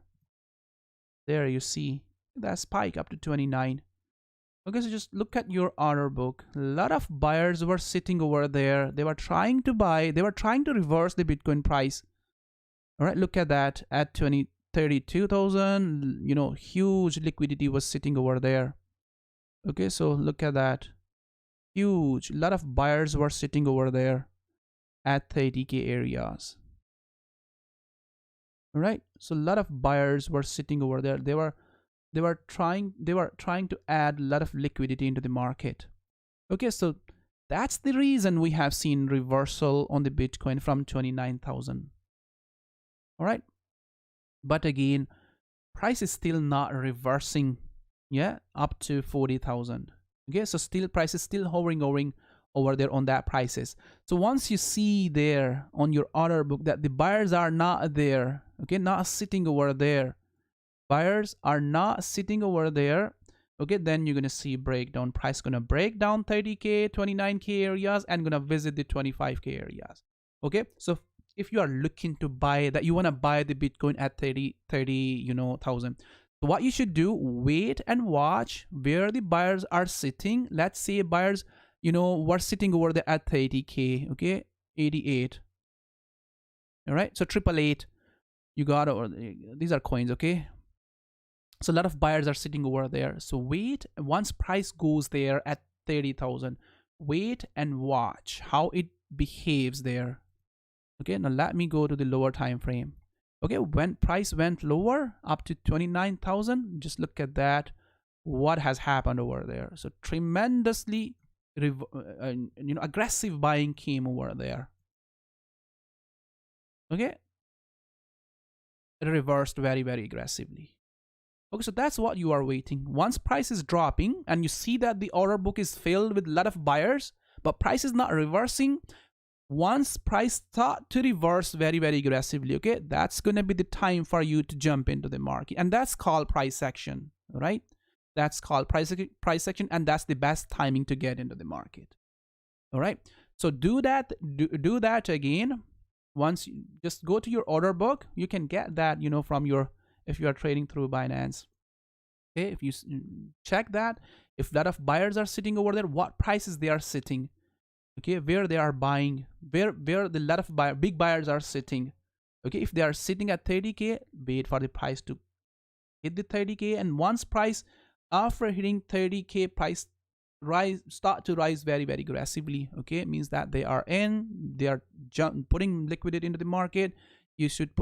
Speaker 1: you see that spike up to 29. Okay, so just look at your order book. A lot of buyers were sitting over there. They were trying to buy. They were trying to reverse the Bitcoin price. All right, look at that at 32,000. You know, huge liquidity was sitting over there. Okay, so look at that. Huge. A lot of buyers were sitting over there at 30K areas. All right, so a lot of buyers were sitting over there. They were trying to add a lot of liquidity into the market. Okay, so that's the reason we have seen reversal on the Bitcoin from 29,000. All right, but again, price is still not reversing, yeah, up to 40,000. Okay, so still price is still hovering over there on that prices. So once you see there on your order book that the buyers are not there, okay, not sitting over there, buyers are not sitting over there, okay, then you're gonna see breakdown. Price gonna break down 30K, 29K areas and gonna visit the 25K areas. Okay, so if you are looking to buy that, you want to buy the Bitcoin at 30 thousand, so what you should do, wait and watch where the buyers are sitting. Let's say buyers, were sitting over there at 30K, okay, 88. All right, so 888, you got, or these are coins, okay. So a lot of buyers are sitting over there. So wait, once price goes there at 30,000, wait and watch how it behaves there. Okay, now let me go to the lower time frame. Okay, when price went lower up to 29,000, just look at that, what has happened over there. So tremendously aggressive buying came over there. Okay, it reversed very, very aggressively. Okay, so that's what you are waiting. Once price is dropping and you see that the order book is filled with a lot of buyers, but price is not reversing, once price start to reverse very, very aggressively, okay, that's going to be the time for you to jump into the market. And that's called price action, right? That's called price action, and that's the best timing to get into the market. All right, so do that again. Once you just go to your order book, you can get that, from your, if you are trading through Binance. Okay, if you check that, if a lot of buyers are sitting over there, what prices they are sitting, okay, where they are buying, where the lot of big buyers are sitting. Okay, if they are sitting at 30K, wait for the price to hit the 30K, and once price after hitting 30K, price start to rise very, very aggressively. Okay, it means that they are putting liquidity into the market. You should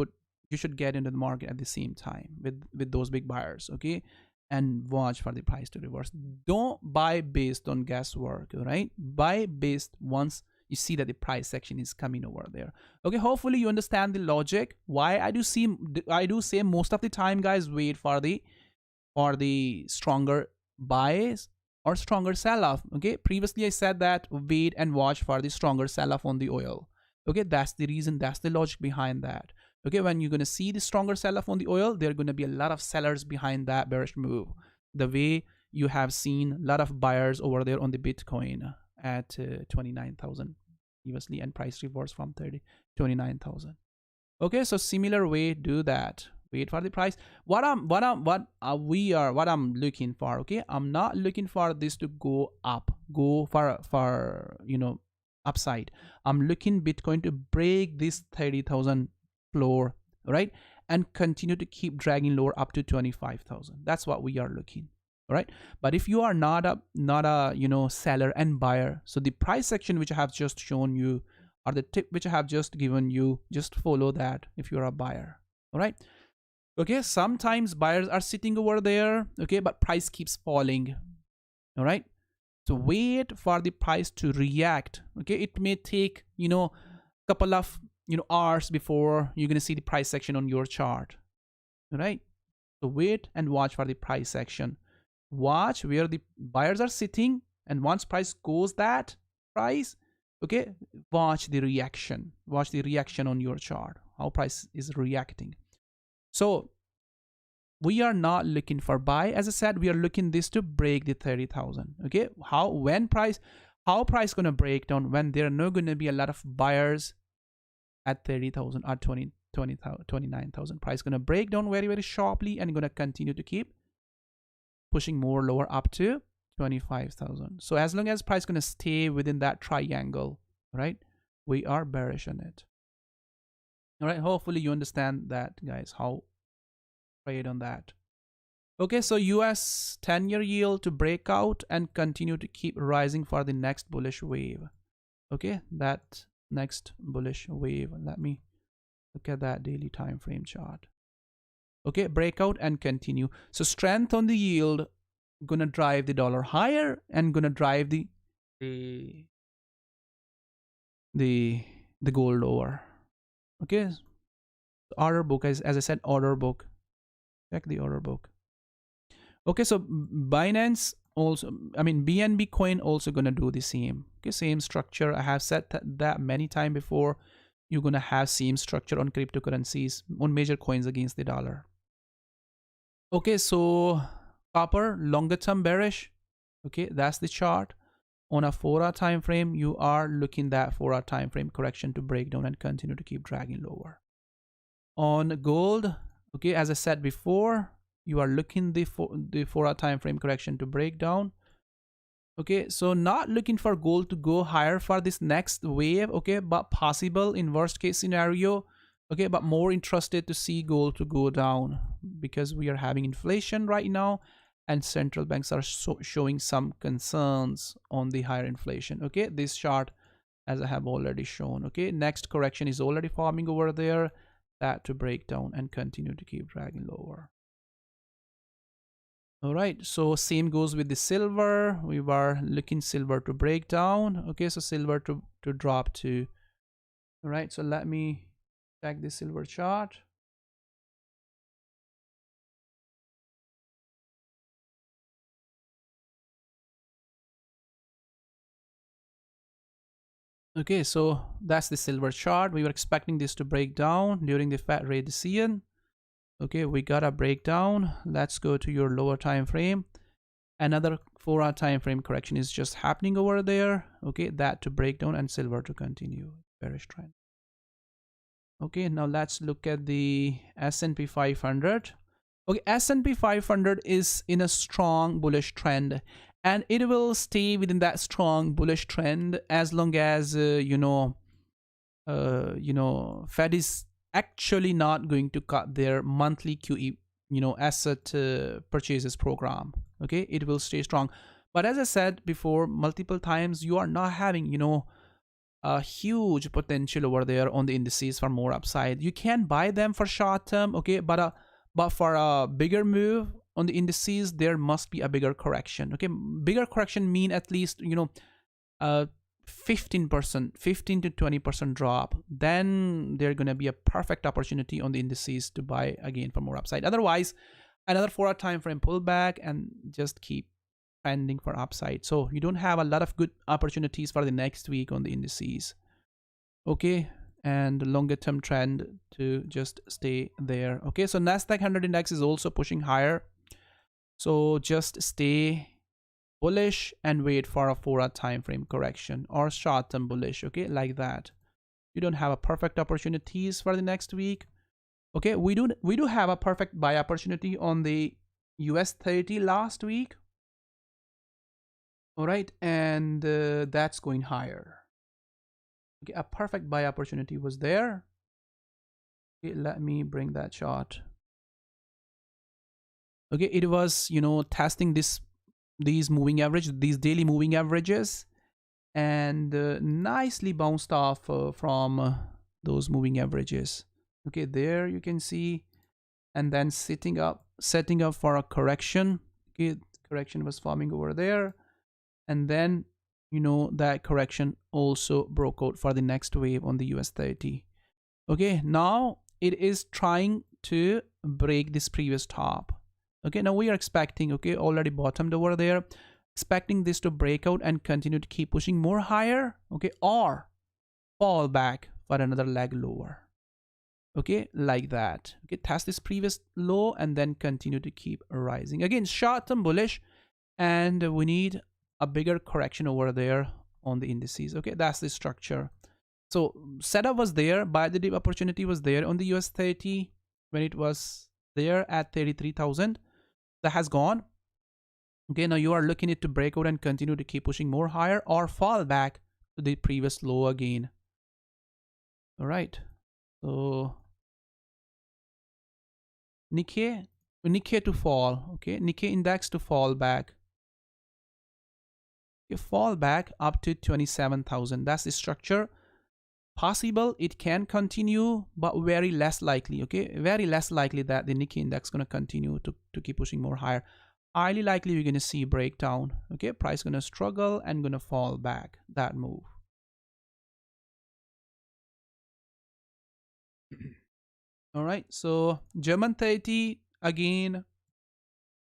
Speaker 1: get into the market at the same time with those big buyers. Okay, and watch for the price to reverse. Don't buy based on guesswork, right? Buy based once you see that the price action is coming over there. Okay, hopefully you understand the logic. Why I do say most of the time, guys, wait for the stronger buys or stronger sell-off. Okay, previously I said that wait and watch for the stronger sell-off on the oil. Okay, that's the reason, that's the logic behind that. Okay, when you're going to see the stronger sell-off on the oil, there are going to be a lot of sellers behind that bearish move. The way you have seen a lot of buyers over there on the Bitcoin at 29,000 previously, and price reverse from 29,000. Okay, so similar way, do that. Wait for the price. What I'm looking for. Okay, I'm not looking for this to go up, go for upside. I'm looking Bitcoin to break this 30,000 floor, right, and continue to keep dragging lower up to 25,000. That's what we are looking. All right, but if you are not a seller and buyer, so the price section which I have just shown you, or the tip which I have just given you, just follow that if you're a buyer. All right, okay, sometimes buyers are sitting over there, okay, but price keeps falling. All right, so wait for the price to react. Okay, it may take couple of hours before you're going to see the price action on your chart. All right, so wait and watch for the price action. Watch where the buyers are sitting, and once price goes that price, okay, watch the reaction. Watch the reaction on your chart, how price is reacting. So we are not looking for buy. As I said, we are looking this to break the 30,000. Okay, how price gonna break down when there are not gonna be a lot of buyers at 30,000 or 29,000. Price gonna break down very, very sharply and gonna continue to keep pushing more lower up to 25,000. So as long as price gonna stay within that triangle, right, we are bearish on it. All right, hopefully you understand that, guys, how trade on that. Okay, so US 10-year yield to break out and continue to keep rising for the next bullish wave. Okay, that next bullish wave. Let me look at that daily time frame chart. Okay, breakout and continue. So strength on the yield gonna drive the dollar higher and gonna drive the gold lower. Okay, order book, as I said, order book. Check the order book. Okay, so Binance also, I mean BNB coin also gonna do the same. Okay, same structure. I have said that many times before. You're gonna have same structure on cryptocurrencies, on major coins against the dollar. Okay, so copper longer term bearish. Okay, that's the chart. On a 4-hour time frame, you are looking that 4-hour time frame correction to break down and continue to keep dragging lower. On gold, okay, as I said before, you are looking the 4-hour time frame correction to break down. Okay, so not looking for gold to go higher for this next wave, okay, but possible in worst case scenario, okay, but more interested to see gold to go down because we are having inflation right now and central banks are showing some concerns on the higher inflation. Okay, this chart, as I have already shown, okay, next correction is already forming over there, that to break down and continue to keep dragging lower. All right, so same goes with the silver. We were looking silver to break down. Okay, so silver to drop to. All right, so let me check the silver chart. Okay, so that's the silver chart. We were expecting this to break down during the Fed rate decision. Okay, we got a breakdown. Let's go to your lower time frame. Another 4-hour time frame correction is just happening over there. Okay, that to break down and silver to continue bearish trend. Okay, now let's look at the S&P 500. Okay, S&P 500 is in a strong bullish trend and it will stay within that strong bullish trend as long as Fed is actually not going to cut their monthly QE, asset purchases program. Okay, it will stay strong. But as I said before multiple times, you are not having, a huge potential over there on the indices for more upside. You can buy them for short term, okay, but for a bigger move on the indices, there must be a bigger correction. Okay, bigger correction mean at least 15% 15 to 20% drop. Then there's gonna be a perfect opportunity on the indices to buy again for more upside. Otherwise, another 4-hour time frame pullback and just keep trending for upside. So you don't have a lot of good opportunities for the next week on the indices. Okay, and longer term trend to just stay there. Okay, so Nasdaq 100 index is also pushing higher. So just stay bullish and wait for a 4-hour time frame correction or short term bullish. Okay, like that. You don't have a perfect opportunities for the next week. Okay, we do have a perfect buy opportunity on the US 30 last week. All right, and that's going higher. Okay, a perfect buy opportunity was there. Okay, let me bring that chart. Okay, it was testing these moving average, these daily moving averages, and nicely bounced off from those moving averages. Okay, there you can see, and then setting up for a correction. Okay, correction was forming over there, and then that correction also broke out for the next wave on the US 30. Okay, now it is trying to break this previous top. Okay, now we are expecting, okay, already bottomed over there, expecting this to break out and continue to keep pushing more higher, okay, or fall back for another leg lower. Okay, like that. Okay, test this previous low and then continue to keep rising. Again, short-term bullish, and we need a bigger correction over there on the indices. Okay, that's the structure. So setup was there, buy the dip opportunity was there on the US 30 when it was there at 33,000. That has gone. Okay, now you are looking it to break out and continue to keep pushing more higher or fall back to the previous low again. All right, so Nikkei to fall. Okay, Nikkei index to fall back. You fall back up to 27,000. That's the structure. Possible it can continue, but very less likely. Okay, very less likely that the Nikkei index going to continue to keep pushing more higher. Highly likely we're going to see breakdown. Okay, price going to struggle and going to fall back. That move. All right, so German 30 again,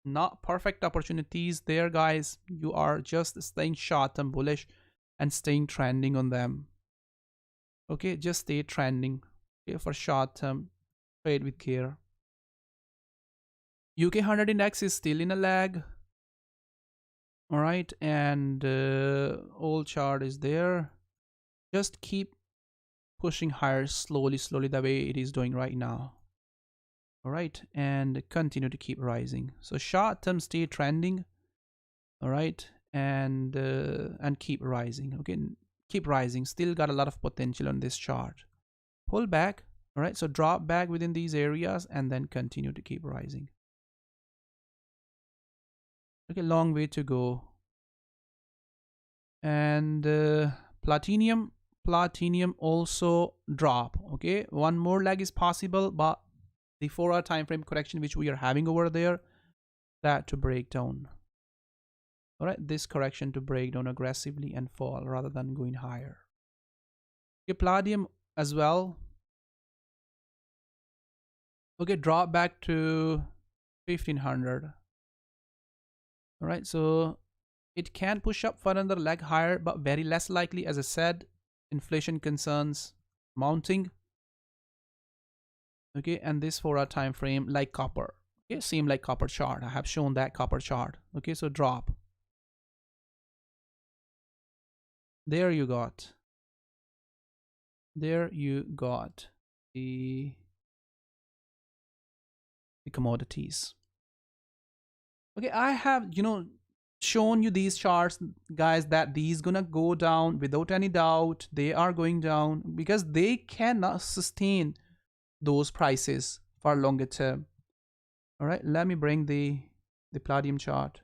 Speaker 1: not perfect opportunities there, guys. You are just staying short and bullish and staying trending on them. Okay, just stay trending. Okay, for short term, trade with care. UK 100 index is still in a lag. All right, and old chart is there. Just keep pushing higher slowly the way it is doing right now. All right, and continue to keep rising. So short term, stay trending. All right, and keep rising. Okay, keep rising. Still got a lot of potential on this chart. Pull back. All right, so drop back within these areas and then continue to keep rising. Okay, long way to go. And platinum also drop. Okay, one more leg is possible, but the 4-hour time frame correction which we are having over there, that to break down. All right, this correction to break down aggressively and fall rather than going higher. Okay, palladium as well. Okay, drop back to 1500. All right, so it can push up for another leg higher, but very less likely. As I said, inflation concerns mounting. Okay, and this 4-hour time frame like copper. Okay, same like copper chart. I have shown that copper chart. Okay, so drop. There you got the commodities. Okay, I have shown you these charts, guys, that these gonna go down without any doubt. They are going down because they cannot sustain those prices for longer term. All right, let me bring the palladium chart.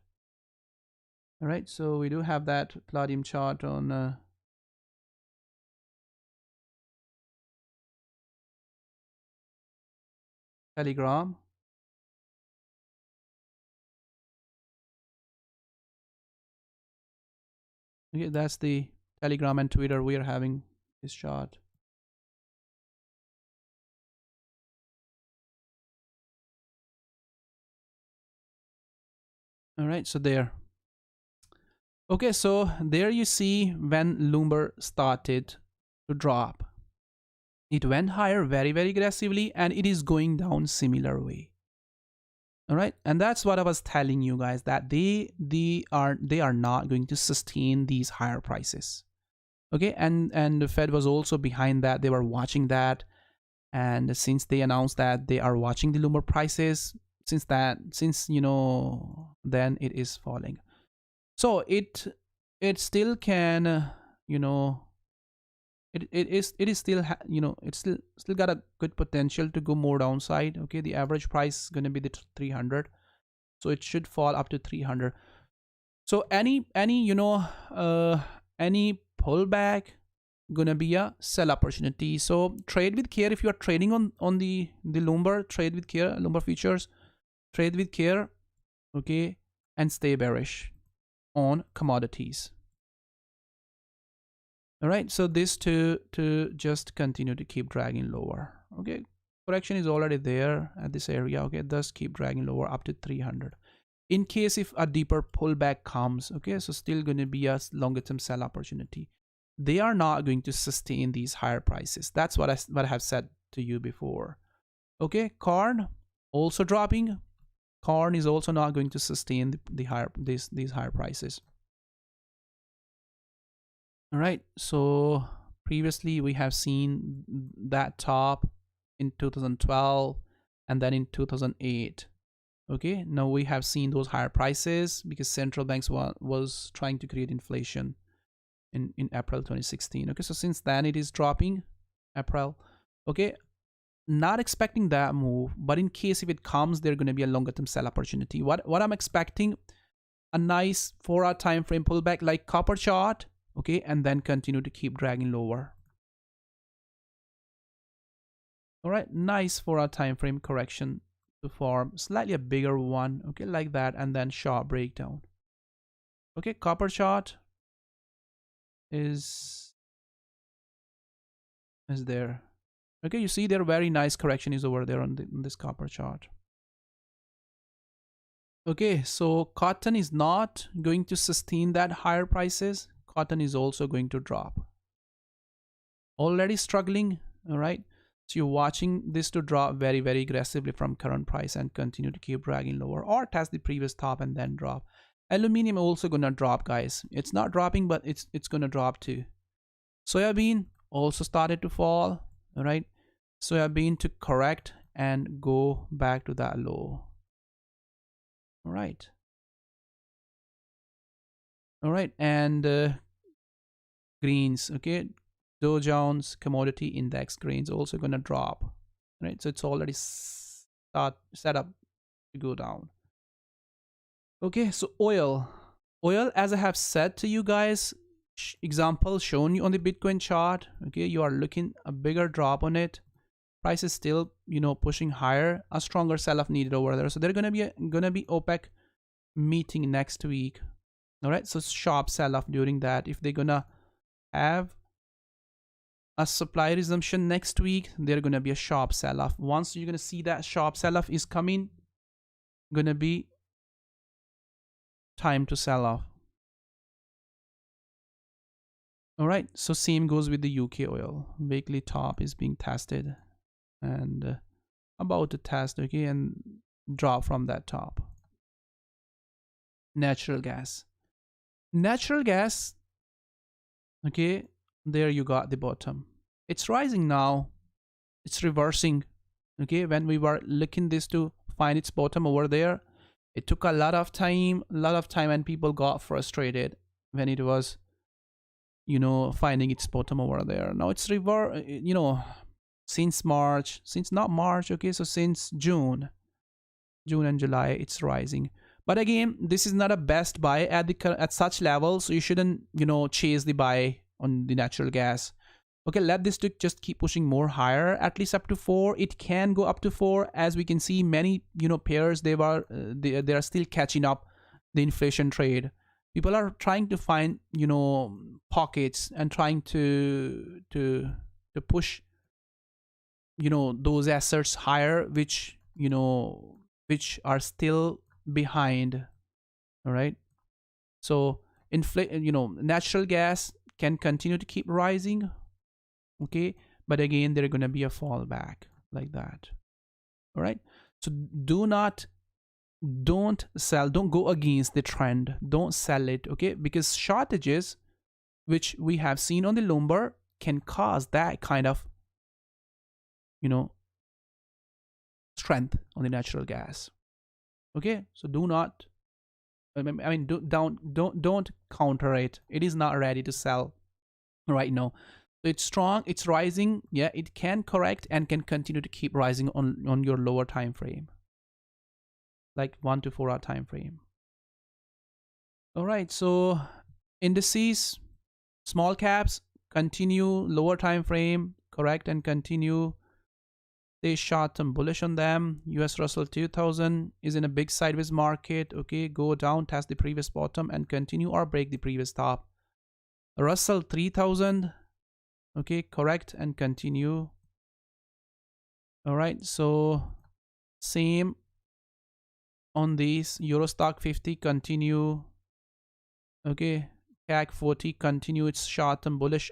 Speaker 1: All right, so we do have that palladium chart on Telegram. Okay, that's the Telegram and Twitter we are having this chart. All right, so there. Okay, so there you see when lumber started to drop. It went higher very aggressively and it is going down similar way. All right, and that's what I was telling you guys, that they are not going to sustain these higher prices. Okay, and the Fed was also behind that. They were watching that, and since they announced that they are watching the lumber prices, since then it is falling. So it still can it is still it's still got a good potential to go more downside. Okay, the average price is going to be the 300, so it should fall up to 300. So any pullback gonna be a sell opportunity. So trade with care. If you are trading on the lumber, trade with care. Lumber futures, trade with care. Okay, and stay bearish on commodities. All right, so this to just continue to keep dragging lower. Okay, correction is already there at this area. Okay, thus keep dragging lower up to 300. In case if a deeper pullback comes, okay, so still going to be a longer term sell opportunity. They are not going to sustain these higher prices. That's what I have said to you before. Okay, corn also dropping. Corn is also not going to sustain the higher these higher prices. All right, so previously we have seen that top in 2012 and then in 2008. Okay, now we have seen those higher prices because central banks was trying to create inflation in April 2016. Okay, so since then it is dropping. April. Okay, not expecting that move, but in case if it comes, there's going to be a longer term sell opportunity. What I'm expecting, a nice 4-hour time frame pullback like copper chart. Okay, and then continue to keep dragging lower. All right, nice 4-hour time frame correction to form slightly a bigger one. Okay, like that, and then sharp breakdown. Okay, copper chart is there. Okay, you see there very nice correction is over there on this copper chart. Okay, so cotton is not going to sustain that higher prices. Cotton is also going to drop. Already struggling, all right? So you're watching this to drop very, very aggressively from current price and continue to keep dragging lower or test the previous top and then drop. Aluminium also gonna drop, guys. It's not dropping, but it's gonna drop too. Soybean also started to fall, all right? Soybean to correct and go back to that low. All right. All right, and greens, okay? Dow Jones Commodity Index grains also gonna drop, right? So it's already set up to go down. Okay, so oil, as I have said to you guys, example shown you on the Bitcoin chart. Okay, you are looking a bigger drop on it. Price is still, you know, pushing higher. A stronger sell-off needed over there. So they're gonna be OPEC meeting next week. All right, so sharp sell-off during that. If they're gonna have a supply resumption next week, they're gonna be a sharp sell-off. Once you're gonna see that sharp sell-off is coming, gonna be time to sell off. All right, so same goes with the UK oil. Weekly top is being tested and about to test, okay, and drop from that top. Natural gas, okay, there you got the bottom. It's rising now, it's reversing. Okay, when we were looking this to find its bottom over there, it took a lot of time, and people got frustrated when it was, you know, finding its bottom over there. Now it's you know, since March, okay, so since June and July, it's rising. But again, this is not a best buy at such levels, so you shouldn't, you know, chase the buy on the natural gas. Okay, let this to just keep pushing more higher, at least up to 4. It can go up to 4. As we can see, many, you know, pairs, they are still catching up the inflation trade. People are trying to find, you know, pockets and trying to push, you know, those assets higher, which, you know, which are still behind. All right, so you know, natural gas can continue to keep rising. Okay, but again, there's gonna be a fallback like that. All right, so don't sell, don't go against the trend, don't sell it. Okay, because shortages, which we have seen on the lumber, can cause that kind of, you know, strength on the natural gas. Okay, so do not, I mean, don't counter it. It is not ready to sell right now. So it's strong, it's rising. Yeah, it can correct and can continue to keep rising on your lower time frame, like 1 to 4 hour time frame. All right, so indices, small caps, continue lower time frame, correct and continue. They short term bullish on them. US Russell 2000 is in a big sideways market. Okay, go down, test the previous bottom and continue or break the previous top. Russell 3000, okay, correct and continue. All right, so same on these. Eurostock 50, continue. Okay, CAC 40, continue its short term bullish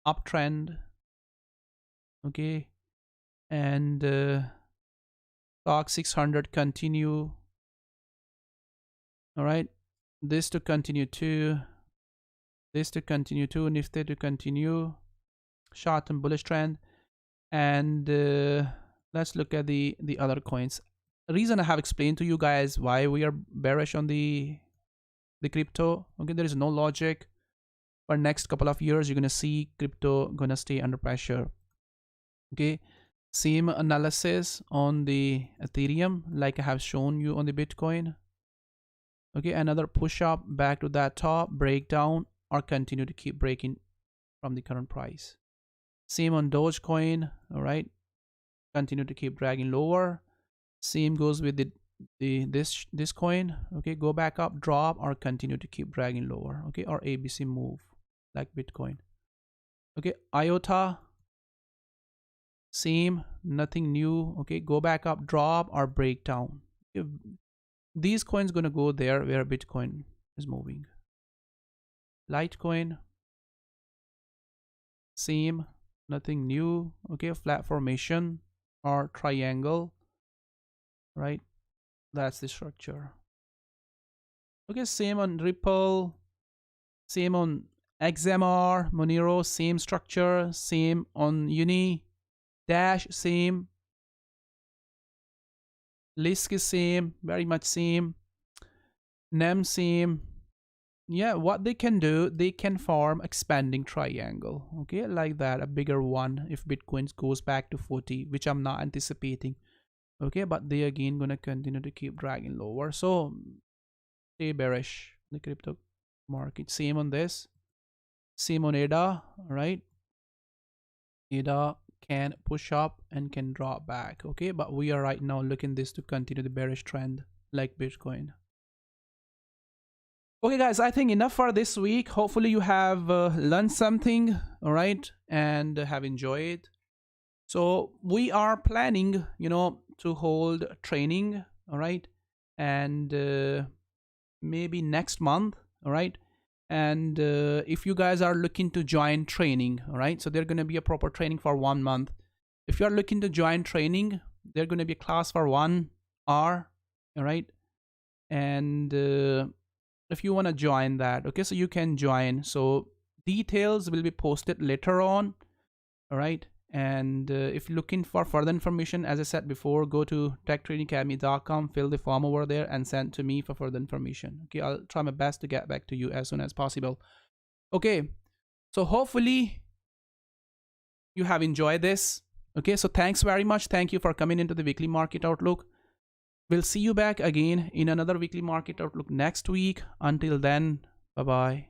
Speaker 1: uptrend. Okay, and stock 600 continue. All right, this to continue too, this to continue too, Nifty to continue, short-term bullish trend. And let's look at the other coins. The reason I have explained to you guys why we are bearish on the crypto. Okay, there is no logic. For next couple of years, you're gonna see crypto gonna stay under pressure. Okay, same analysis on the Ethereum, like I have shown you on the Bitcoin. Okay, another push up back to that top, breakdown, or continue to keep breaking from the current price. Same on Dogecoin. All right, continue to keep dragging lower. Same goes with this coin. Okay, go back up, drop, or continue to keep dragging lower. Okay, or ABC move like Bitcoin. Okay, IOTA, same, nothing new. Okay, go back up, drop, or break down. Okay, these coins gonna go there where Bitcoin is moving. Litecoin, same, nothing new. Okay, flat formation or triangle, right? That's the structure. Okay, same on Ripple, same on XMR, Monero, same structure, same on Uni, Dash, same, Lisk is same, very much same, NEM same. Yeah, what they can do, they can form expanding triangle. Okay, like that, a bigger one if Bitcoin goes back to 40, which I'm not anticipating. Okay, but they again gonna continue to keep dragging lower. So stay bearish the crypto market. Same on this, same on ADA, right? ADA can push up and can drop back. Okay, but we are right now looking this to continue the bearish trend like Bitcoin. Okay guys, I think enough for this week. Hopefully you have learned something, all right, and have enjoyed. So we are planning, you know, to hold training, all right, and maybe next month, all right. And if you guys are looking to join training, all right, so there's going to be a proper training for 1 month. If you are looking to join training, there's going to be a class for 1 hour, all right. And if you want to join that, okay, so you can join. So details will be posted later on, all right. And if you're looking for further information, as I said before, go to techtradingacademy.com, fill the form over there and send to me for further information. Okay, I'll try my best to get back to you as soon as possible. Okay, so hopefully you have enjoyed this. Okay, so thanks very much. Thank you for coming into the weekly market outlook. We'll see you back again in another weekly market outlook next week. Until then, bye-bye.